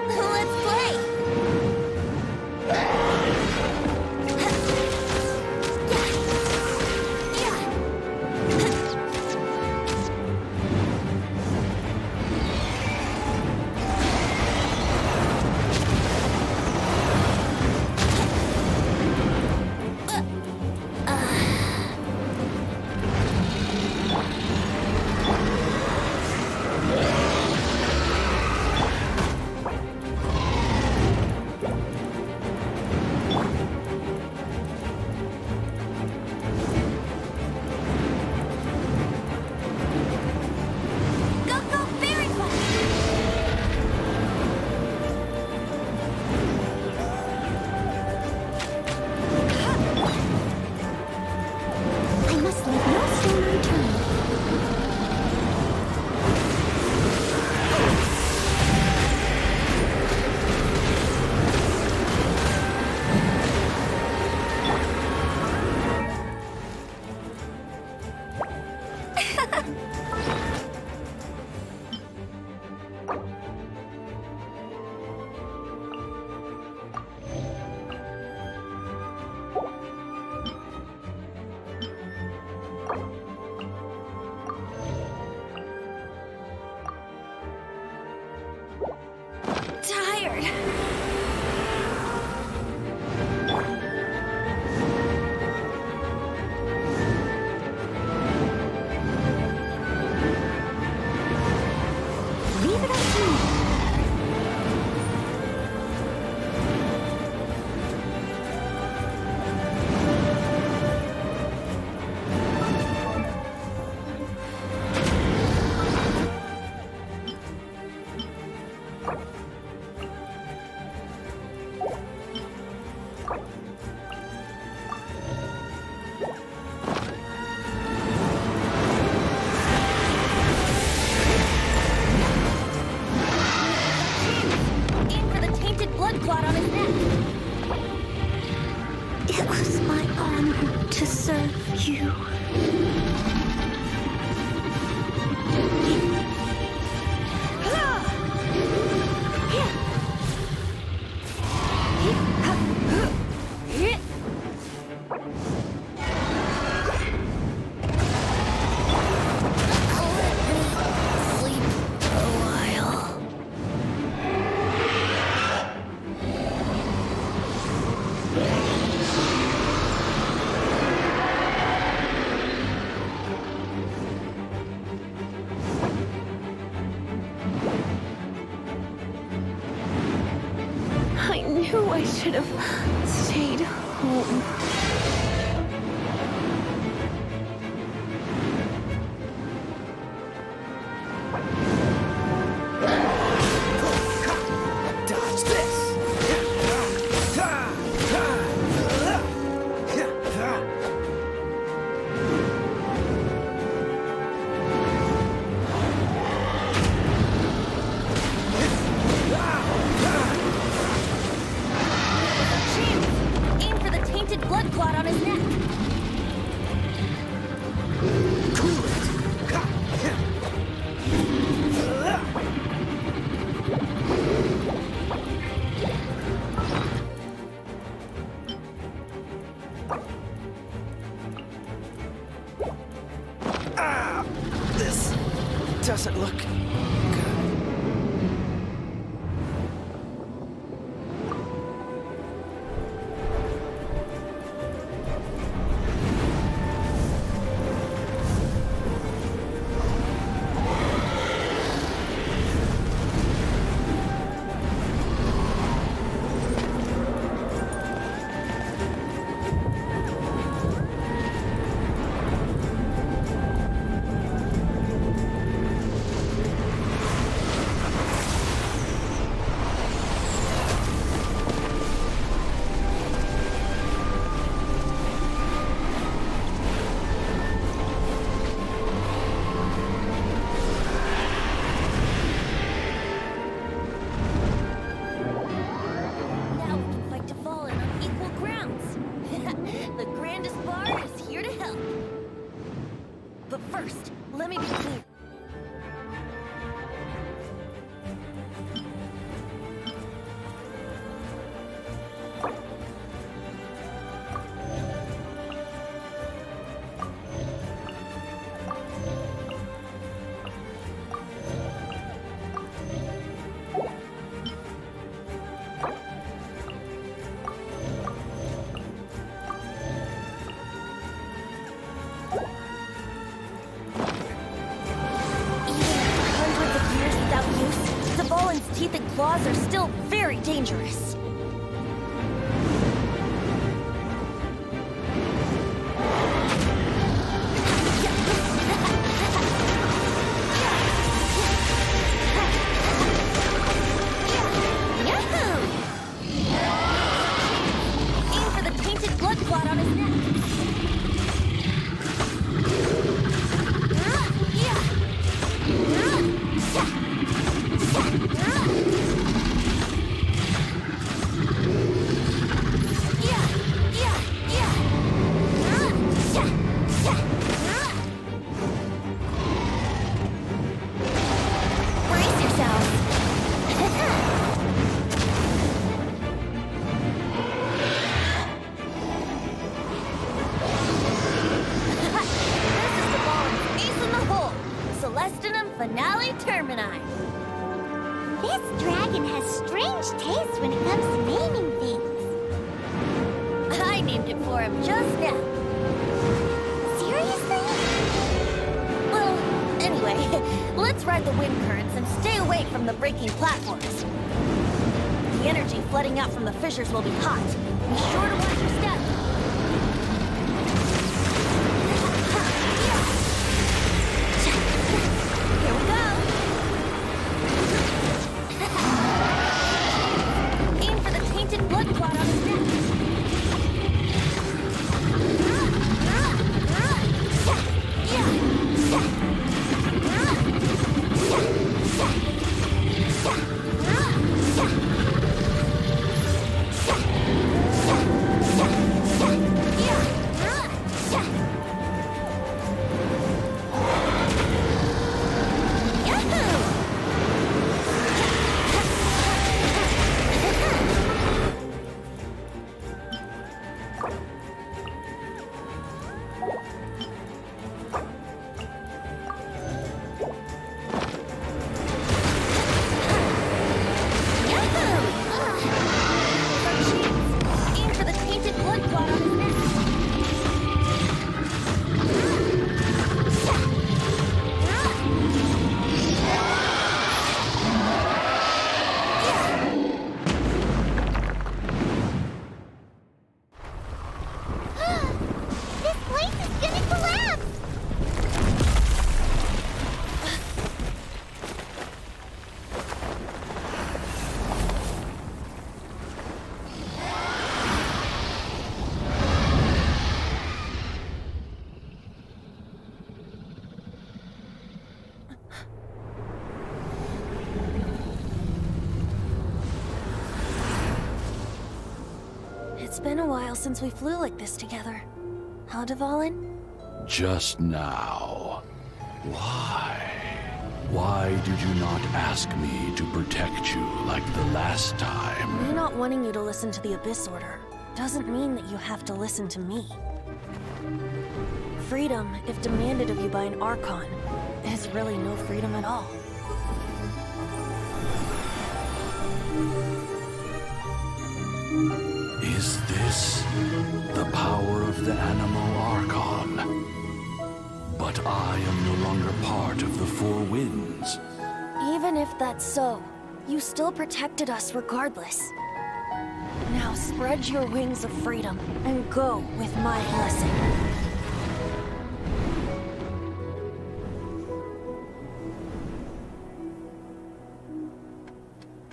Let's play! You... Sleep a while. I knew I should have stayed home. Dodge this! Aim for the tainted blood clot on his neck. This doesn't look good. Now we can fight Dvalin on equal grounds. The grandest bard is here to help. But first, let me be clear. Hundreds of years without use, Dvalin's teeth and claws are still very dangerous. Yahoo! Aim for the tainted blood clot on his neck. Brace yourselves. This is the Dvalin's ace in the hole. Celestinum Finale Termini. This dragon has strange taste when it comes to naming things. I named it for him just now. Seriously? Well, anyway, let's ride the wind currents and stay away from the breaking platforms. The energy flooding out from the fissures will be hot. Be sure to watch your step. Here we go. Aim for the tainted blood clot on his neck. It's been a while since we flew like this together. Huh, Dvalin? Just now. Why? Why did you not ask me to protect you like the last time? Me not wanting you to listen to the Abyss Order doesn't mean that you have to listen to me. Freedom, if demanded of you by an Archon, is really no freedom at all. Is this the power of the Animal Archon? But I am no longer part of the Four Winds. Even if that's so, you still protected us regardless. Now spread your wings of freedom and go with my blessing.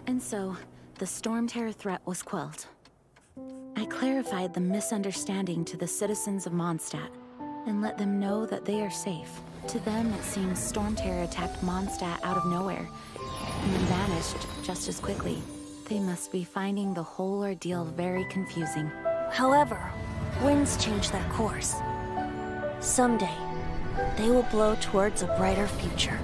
And so, the Storm Terror threat was quelled. I clarified the misunderstanding to the citizens of Mondstadt, and let them know that they are safe. To them, it seems Storm Terror attacked Mondstadt out of nowhere, and then vanished just as quickly. They must be finding the whole ordeal very confusing. However, winds change their course. Someday, they will blow towards a brighter future.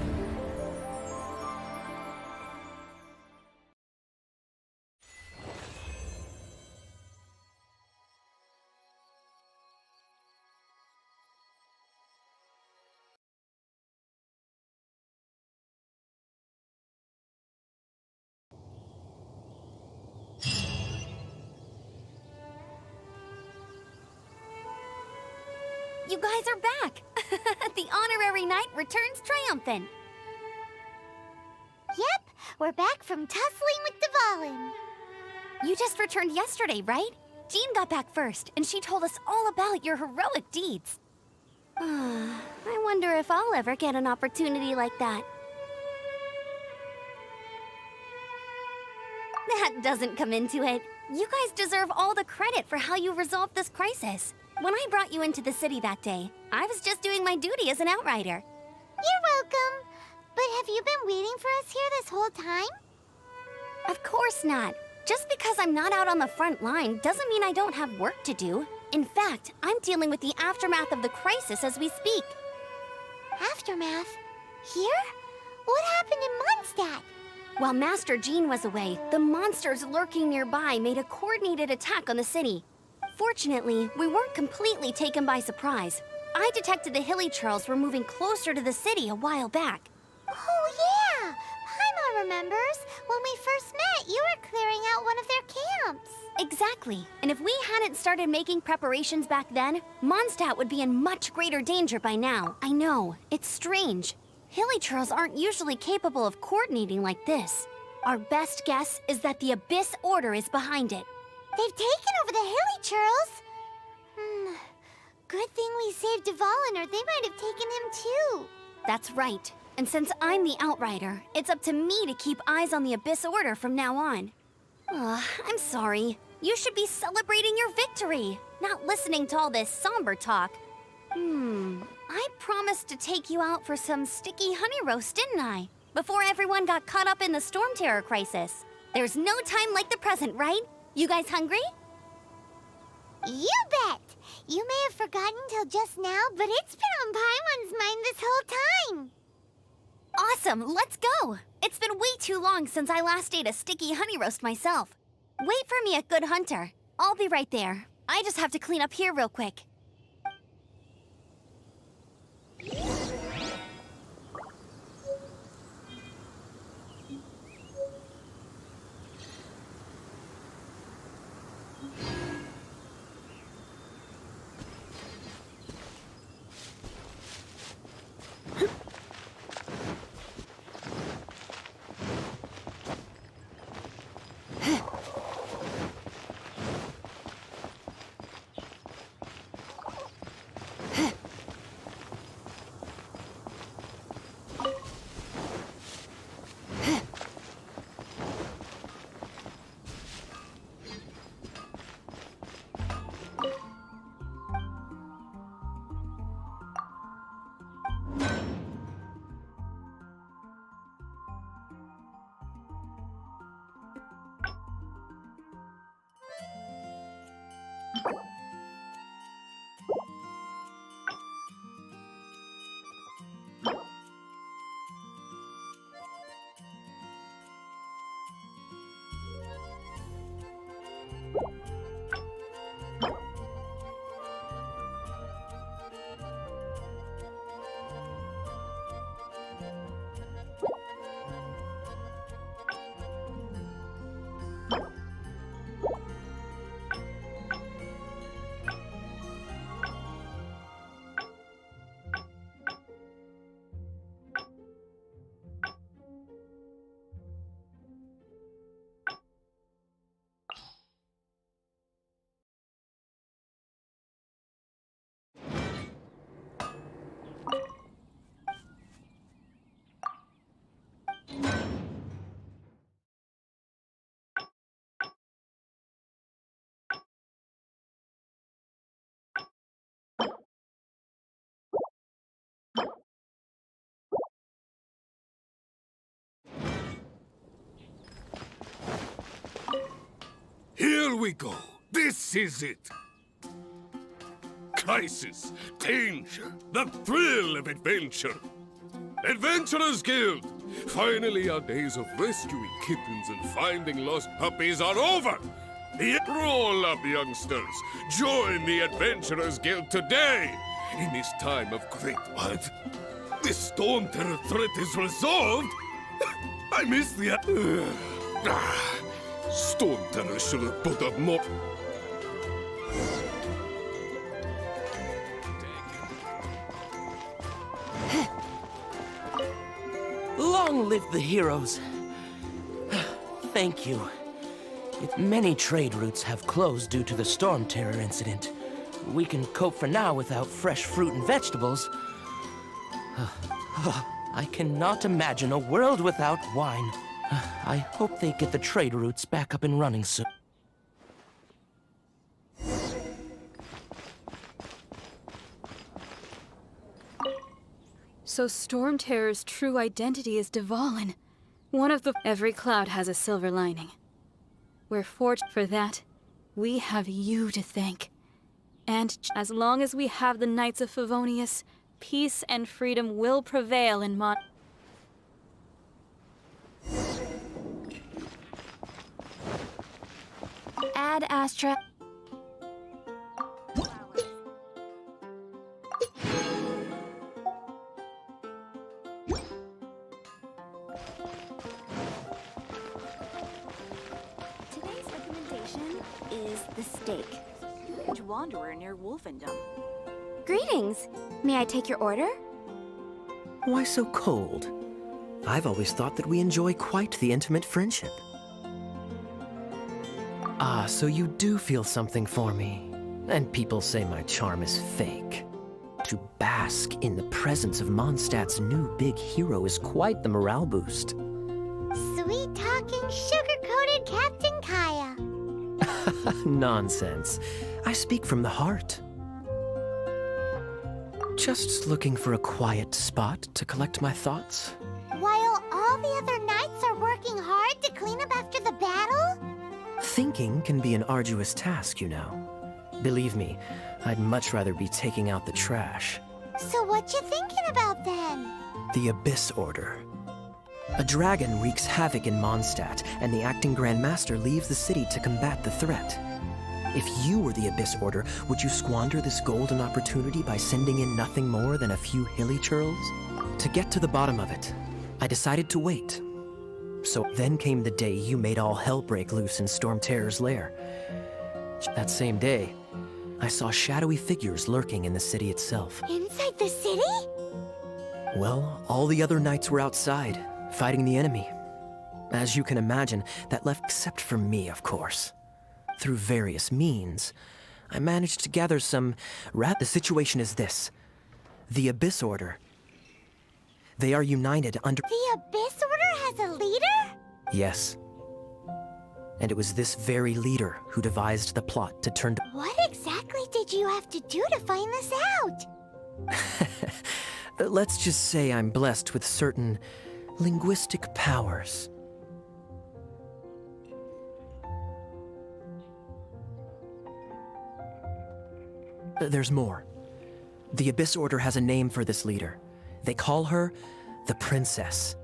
You guys are back! The honorary knight returns triumphant. Yep, we're back from tussling with Dvalin. You just returned yesterday, right? Jean got back first, and she told us all about your heroic deeds. I wonder if I'll ever get an opportunity like that. That doesn't come into it. You guys deserve all the credit for how you resolved this crisis. When I brought you into the city that day, I was just doing my duty as an outrider. You're welcome. But have you been waiting for us here this whole time? Of course not. Just because I'm not out on the front line doesn't mean I don't have work to do. In fact, I'm dealing with the aftermath of the crisis as we speak. Aftermath? Here? What happened in Mondstadt? While Master Jean was away, the monsters lurking nearby made a coordinated attack on the city. Fortunately, we weren't completely taken by surprise. I detected the Hilly Churls were moving closer to the city a while back. Oh yeah! Paimon remembers. When we first met, you were clearing out one of their camps. Exactly. And if we hadn't started making preparations back then, Mondstadt would be in much greater danger by now. I know. It's strange. Hilly Churls aren't usually capable of coordinating like this. Our best guess is that the Abyss Order is behind it. They've taken over the Hilly Churls! Good thing we saved Dvalin, or they might have taken him too. That's right. And since I'm the Outrider, it's up to me to keep eyes on the Abyss Order from now on. I'm sorry. You should be celebrating your victory, not listening to all this somber talk. I promised to take you out for some sticky honey roast, didn't I? Before everyone got caught up in the Storm Terror crisis. There's no time like the present, right? You guys hungry? You bet! You may have forgotten till just now, but it's been on Paimon's mind this whole time. Awesome, let's go! It's been way too long since I last ate a sticky honey roast myself. Wait for me at Good Hunter. I'll be right there. I just have to clean up here real quick. we go. This is it. Crisis, danger, the thrill of adventure. Adventurers Guild! Finally, our days of rescuing kittens and finding lost puppies are over! Roll up, youngsters! Join the Adventurers Guild today! In this time of great what? This storm terror threat is resolved? I miss the... Storm terror should have put up more... Long live the heroes. Thank you. Many trade routes have closed due to the storm terror incident. We can cope for now without fresh fruit and vegetables. I cannot imagine a world without wine. I hope they get the trade routes back up and running soon. So Storm Terror's true identity is Dvalin. One of the... Every cloud has a silver lining. We're fortunate for that. We have you to thank. And as long as we have the Knights of Favonius, peace and freedom will prevail in Mon... Ad Astra. Today's recommendation is the steak. Wanderer near Wolfendom. Greetings. May I take your order? Why so cold? I've always thought that we enjoy quite the intimate friendship. Ah, so you do feel something for me. And people say my charm is fake. To bask in the presence of Mondstadt's new big hero is quite the morale boost. Sweet-talking, sugar-coated Captain Kaya. Nonsense. I speak from the heart. Just looking for a quiet spot to collect my thoughts. While all the other knights are working hard to clean up after the battle? Thinking can be an arduous task, you know. Believe me, I'd much rather be taking out the trash. So what you thinking about then? The Abyss Order. A dragon wreaks havoc in Mondstadt, and the acting Grand Master leaves the city to combat the threat. If you were the Abyss Order, would you squander this golden opportunity by sending in nothing more than a few hilly churls? To get to the bottom of it, I decided to wait. So then came the day you made all hell break loose in Storm Terror's lair. That same day, I saw shadowy figures lurking in the city itself. Inside the city? Well, all the other knights were outside, fighting the enemy. As you can imagine, that left except for me, of course. Through various means, I managed to gather some The situation is this. The Abyss Order. They are united under... The Abyss Order has a leader? Yes. And it was this very leader who devised the plot to turn... What exactly did you have to do to find this out? Let's just say I'm blessed with certain linguistic powers. There's more. The Abyss Order has a name for this leader. They call her the Princess.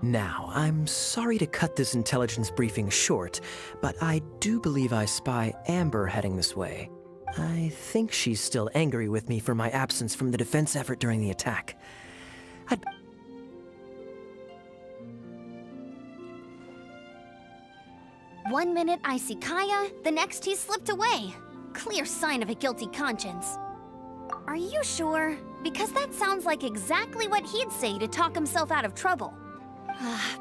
Now, I'm sorry to cut this intelligence briefing short, but I do believe I spy Amber heading this way. I think she's still angry with me for my absence from the defense effort during the attack. One minute I see Kaya, the next he's slipped away. Clear sign of a guilty conscience. Are you sure? Because that sounds like exactly what he'd say to talk himself out of trouble.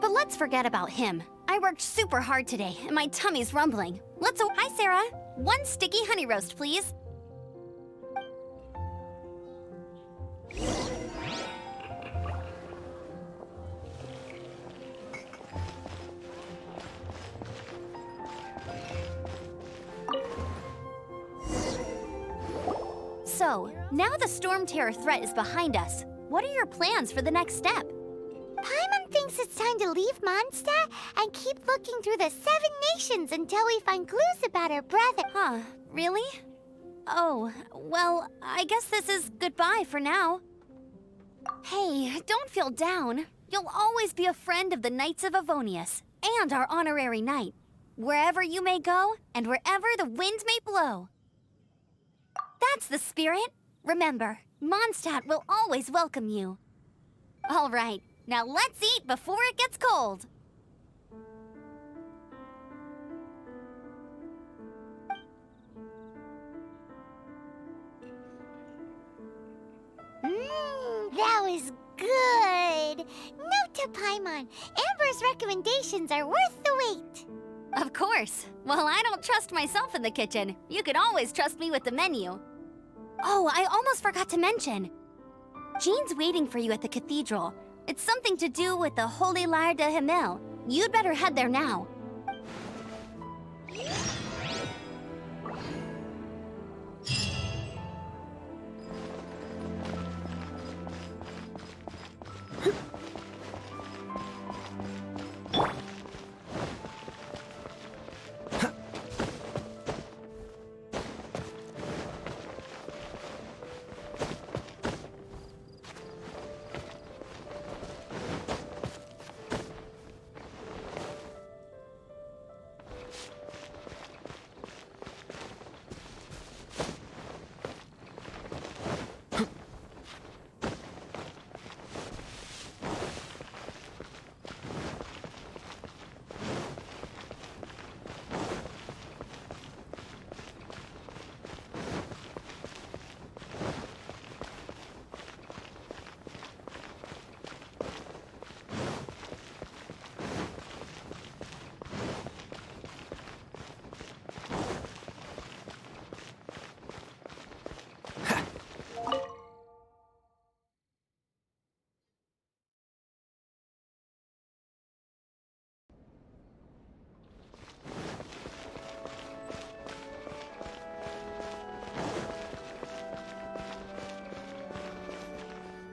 But let's forget about him. I worked super hard today, and my tummy's rumbling. Hi, Sarah. One sticky honey roast, please. So, now the Storm Terror threat is behind us. What are your plans for the next step? Paimon thinks it's time to leave Mondstadt and keep looking through the 7 nations until we find clues about her brother. Huh, really? Oh, well, I guess this is goodbye for now. Hey, don't feel down. You'll always be a friend of the Knights of Avonius, and our honorary knight. Wherever you may go, and wherever the wind may blow. That's the spirit. Remember, Mondstadt will always welcome you. All right, now let's eat before it gets cold. That was good. Note to Paimon, Amber's recommendations are worth the wait. Of course. Well, I don't trust myself in the kitchen. You can always trust me with the menu. Oh, I almost forgot to mention. Jean's waiting for you at the cathedral. It's something to do with the Holy Lyre de Himmel. You'd better head there now.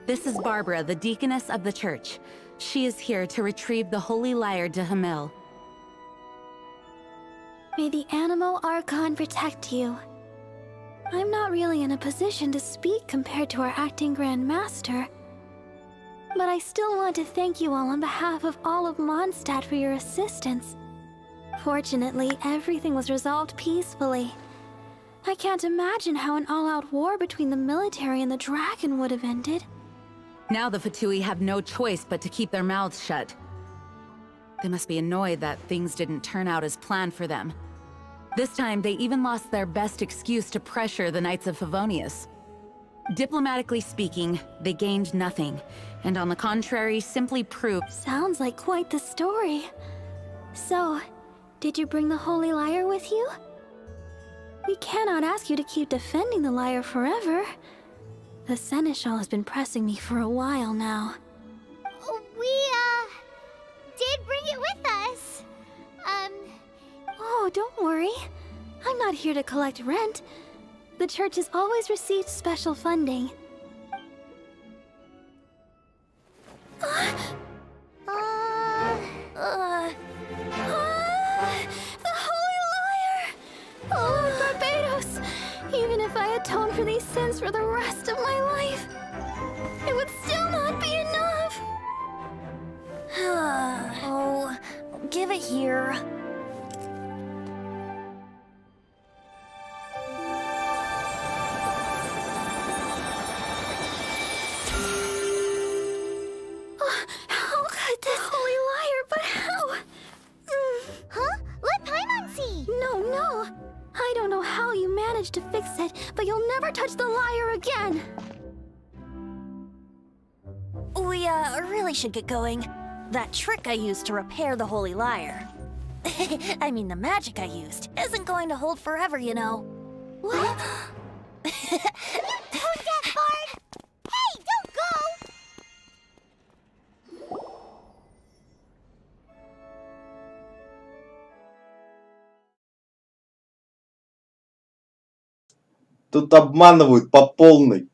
This is Barbara, the deaconess of the church. She is here to retrieve the Holy Lyre de Himmel. May the Animo Archon protect you. I'm not really in a position to speak compared to our acting Grand Master, but I still want to thank you all on behalf of all of Mondstadt for your assistance. Fortunately, everything was resolved peacefully. I can't imagine how an all-out war between the military and the dragon would have ended. Now the Fatui have no choice but to keep their mouths shut. They must be annoyed that things didn't turn out as planned for them. This time, they even lost their best excuse to pressure the Knights of Favonius. Diplomatically speaking, they gained nothing, and on the contrary, simply proved— Sounds like quite the story. So, did you bring the Holy Lyre with you? We cannot ask you to keep defending the lyre forever. The Seneschal has been pressing me for a while now. We, did bring it with us. Oh, don't worry. I'm not here to collect rent. The church has always received special funding. The Holy Lyre! Oh, Barbados! Even if I atone for these sins for the rest of my life, it would still not be enough! Oh, give it here. How could this Holy Lyre, but how? Huh? Let Paimon see! No. I don't know how you managed to fix it, but you'll never touch the lyre again! We, really should get going. That trick I used to repair the Holy Lyre. I mean, the magic I used isn't going to hold forever, you know. What? Tone deaf, Bard! Hey, don't go! Тут обманывают по полной.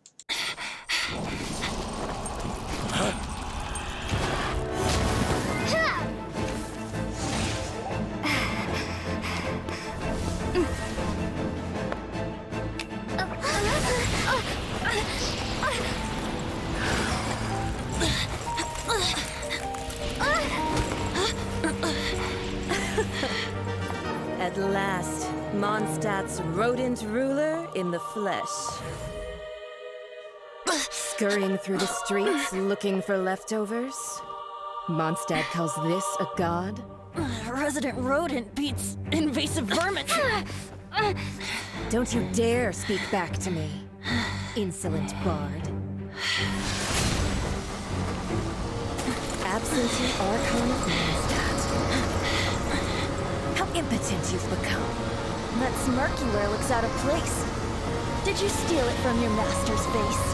last, Mondstadt's rodent ruler in the flesh. Scurrying through the streets looking for leftovers? Mondstadt calls this a god? Resident rodent beats invasive vermin. Don't you dare speak back to me, insolent bard. Absentee Archon of Mondstadt. How impotent you've become. That smirk you wear looks out of place. Did you steal it from your master's face?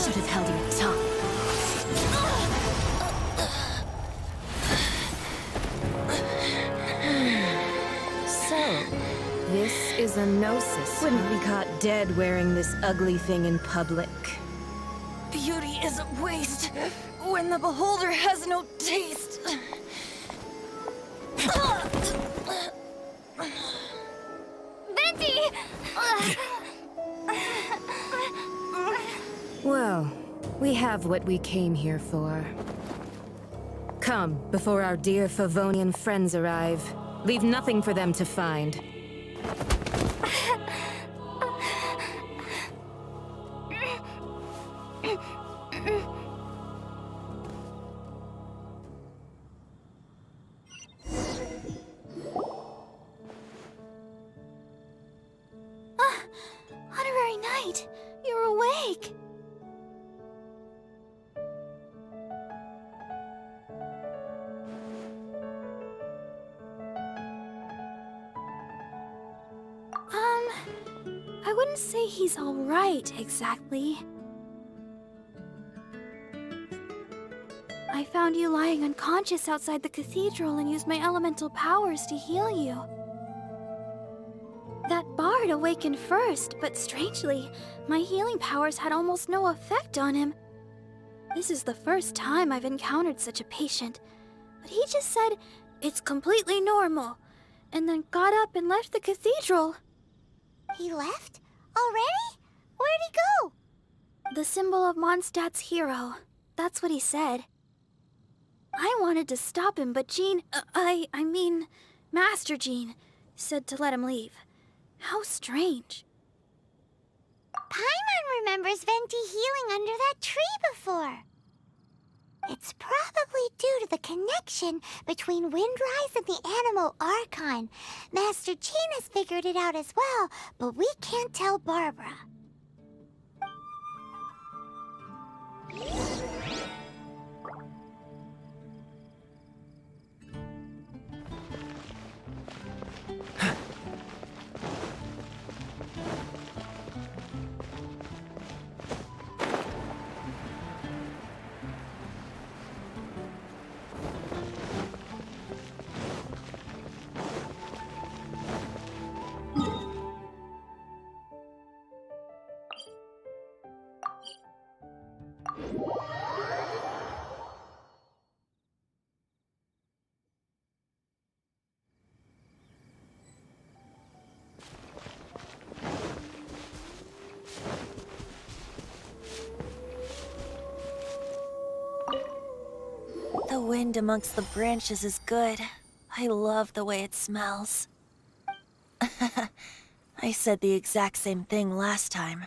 Should have held your tongue. So, this is a gnosis. Wouldn't be caught dead wearing this ugly thing in public. Beauty is a waste when the beholder has no taste. Venti! Well, we have what we came here for. Come, before our dear Favonian friends arrive. Leave nothing for them to find. Honorary Knight, you're awake. I wouldn't say he's all right, exactly. I found you lying unconscious outside the cathedral and used my elemental powers to heal you. That bard awakened first, but strangely, my healing powers had almost no effect on him. This is the first time I've encountered such a patient, but he just said, "It's completely normal," and then got up and left the cathedral. He left? Already? Where'd he go? The symbol of Mondstadt's hero. That's what he said. I wanted to stop him, but Jean, I mean, Master Jean, said to let him leave. How strange. Paimon remembers Venti healing under that tree before. It's probably due to the connection between Windrise and the Animal Archon. Master Jean has figured it out as well, but we can't tell Barbara. The wind amongst the branches is good. I love the way it smells. I said the exact same thing last time.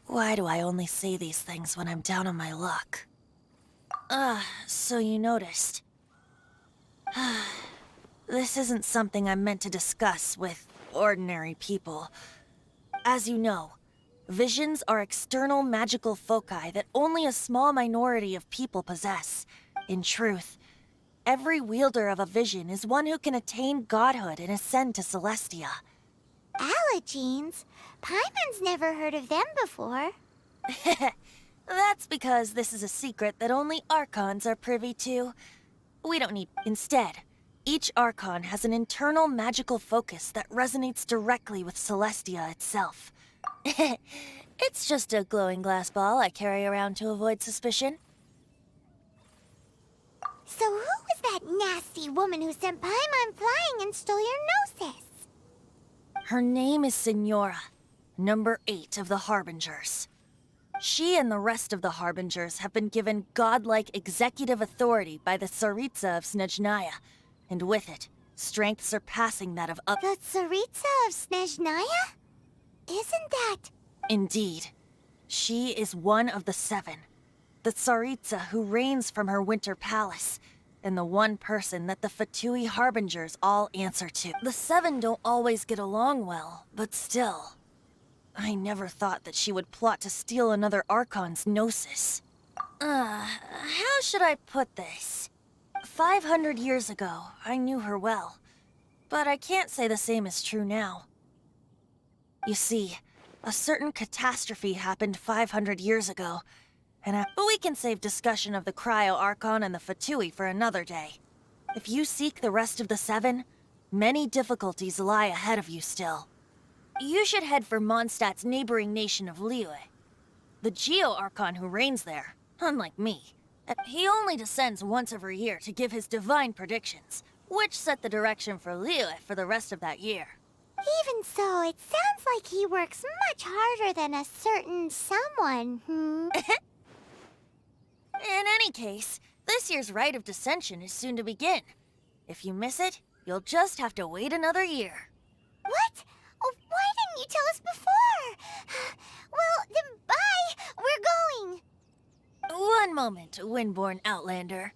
Why do I only say these things when I'm down on my luck? So you noticed. This isn't something I'm meant to discuss with ordinary people. As you know, visions are external magical foci that only a small minority of people possess. In truth, every wielder of a vision is one who can attain godhood and ascend to Celestia. Allergenes? Paimon's never heard of them before. That's because this is a secret that only Archons are privy to. We don't need... Instead, each Archon has an internal magical focus that resonates directly with Celestia itself. It's just a glowing glass ball I carry around to avoid suspicion. So who was that nasty woman who sent Paimon flying and stole your gnosis? Her name is Signora, number 8 of the Harbingers. She and the rest of the Harbingers have been given godlike executive authority by the Tsaritsa of Snezhnaya, and with it, strength surpassing that of The Tsaritsa of Snezhnaya? Isn't that... Indeed. She is one of the 7. The Tsaritsa who reigns from her winter palace, and the one person that the Fatui Harbingers all answer to. The 7 don't always get along well, but still. I never thought that she would plot to steal another Archon's Gnosis. How should I put this? 500 years ago, I knew her well, but I can't say the same is true now. You see, a certain catastrophe happened 500 years ago, and we can save discussion of the Cryo Archon and the Fatui for another day. If you seek the rest of the 7, many difficulties lie ahead of you still. You should head for Mondstadt's neighboring nation of Liyue. The Geo-Archon who reigns there, unlike me, he only descends once every year to give his divine predictions, which set the direction for Liyue for the rest of that year. Even so, it sounds like he works much harder than a certain someone, In any case, this year's Rite of Descension is soon to begin. If you miss it, you'll just have to wait another year. What? Oh, why didn't you tell us before? Well, then bye! We're going! One moment, Windborn Outlander.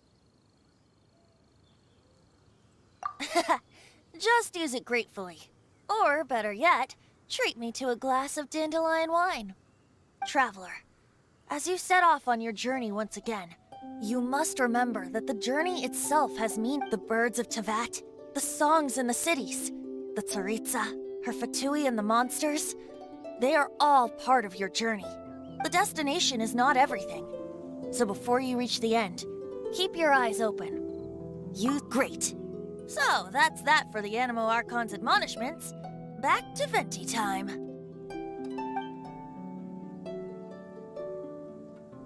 Just use it gratefully. Or, better yet, treat me to a glass of dandelion wine. Traveler, as you set off on your journey once again, you must remember that the journey itself has meaning. The birds of Tevat, the songs in the cities, the Tsaritsa, her Fatui and the monsters, they are all part of your journey. The destination is not everything. So before you reach the end, keep your eyes open. Great. So, that's that for the Animo Archon's admonishments. Back to Venti time.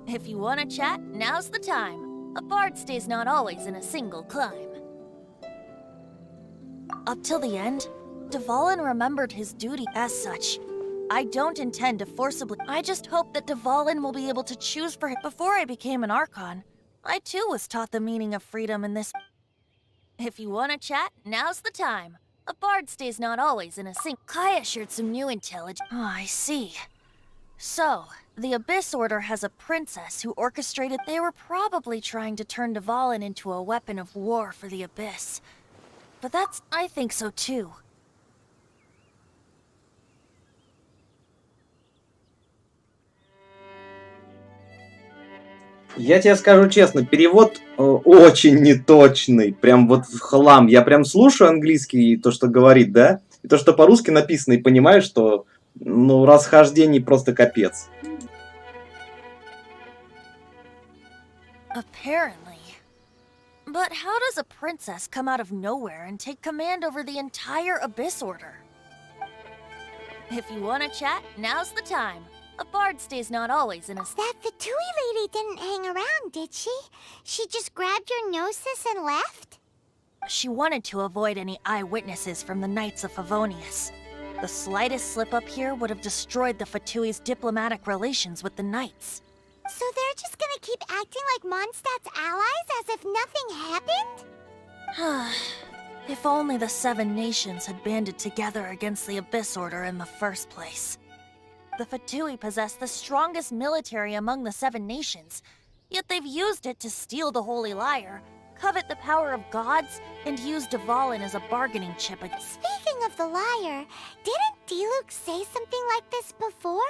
If you want to chat, now's the time. A bard stays not always in a single climb. Up till the end, Dvalin remembered his duty as such. I don't intend to forcibly. I just hope that Dvalin will be able to choose for him. Before I became an Archon, I too was taught the meaning of freedom in this. If you want to chat, now's the time. A bard stays not always in a sink. Kaya shared some new intelligence. Oh, I see. So, the Abyss Order has a princess who orchestrated. They were probably trying to turn Dvalin into a weapon of war for the Abyss. But I think so too. Я тебе скажу честно, перевод очень неточный, прям вот в хлам. Я прям слушаю английский, то, что говорит, да? И то, что по-русски написано, и понимаю, что, ну, расхождений просто капец. Apparently. But how does a princess come out of nowhere and take command over the entire Abyss Order? If you want to chat, now's the time. A bard stays not always in a... That Fatui lady didn't hang around, did she? She just grabbed your Gnosis and left? She wanted to avoid any eyewitnesses from the Knights of Favonius. The slightest slip-up here would have destroyed the Fatui's diplomatic relations with the Knights. So they're just gonna keep acting like Mondstadt's allies as if nothing happened? If only the 7 nations had banded together against the Abyss Order in the first place. The Fatui possess the strongest military among the 7 nations, yet they've used it to steal the Holy Lyre, covet the power of gods, and use Dvalin as a bargaining chip against... Speaking of the Lyre, didn't Diluc say something like this before?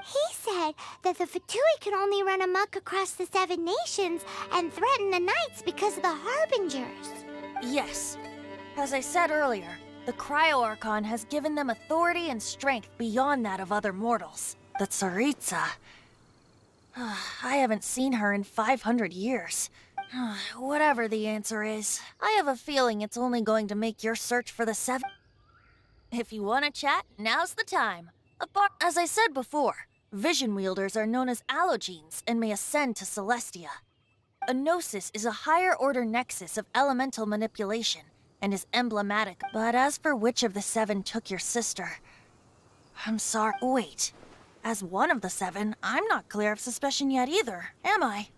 He said that the Fatui can only run amok across the 7 nations and threaten the Knights because of the Harbingers. Yes. As I said earlier, the Cryo Archon has given them authority and strength beyond that of other mortals. The Tsaritsa... I haven't seen her in 500 years. Whatever the answer is, I have a feeling it's only going to make your search for the 7... If you want to chat, now's the time. As I said before, vision wielders are known as allogenes and may ascend to Celestia. A Gnosis is a higher-order nexus of elemental manipulation and is emblematic. But as for which of the 7 took your sister... I'm sorry. Wait. As one of the 7, I'm not clear of suspicion yet either, am I?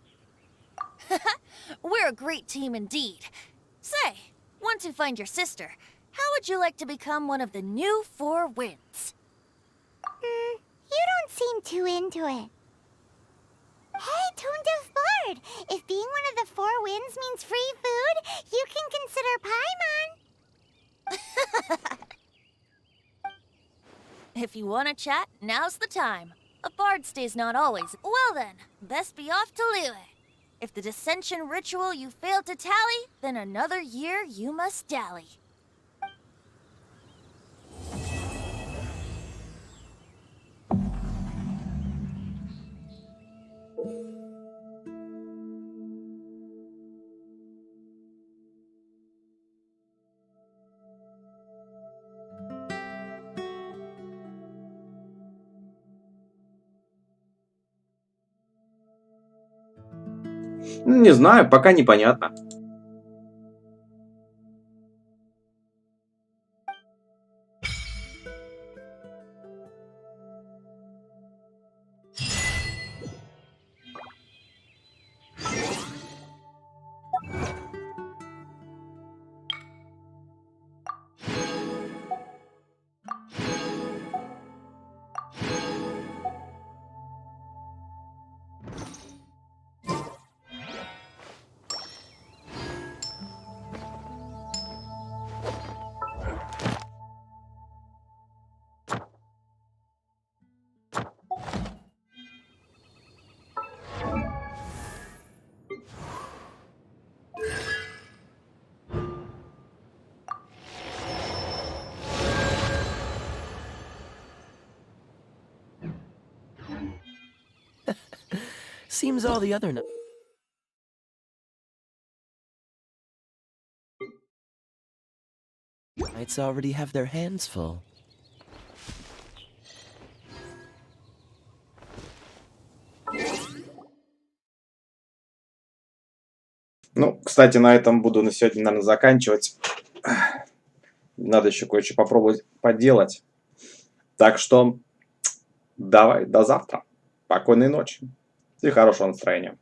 We're a great team indeed. Say, once you find your sister, how would you like to become one of the new 4 winds? You don't seem too into it. Hey, Tone Deaf Bard! If being one of the 4 winds means free food, you can consider Paimon. If you want to chat, now's the time. A bard stays not always. Well then, best be off to Liyue. If the dissension ritual you failed to tally, then another year you must dally. Не знаю, пока непонятно. Seems all the other knights already have their hands full. Ну, кстати, на этом буду на сегодня, наверное, заканчивать. Надо еще кое-что попробовать поделать. Так что давай, до завтра. Спокойной ночи и хорошего настроения.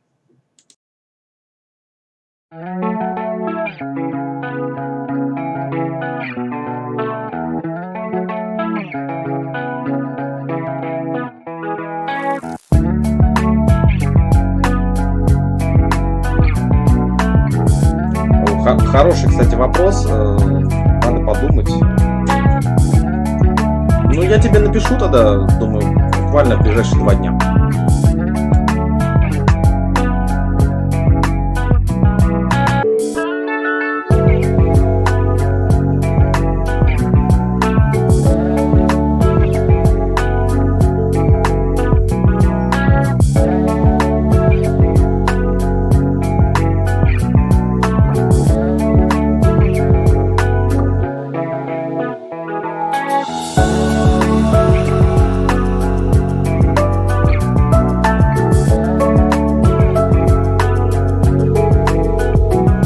Хороший, кстати, вопрос. Надо подумать. Ну, я тебе напишу тогда, думаю, буквально в ближайшие 2 дня.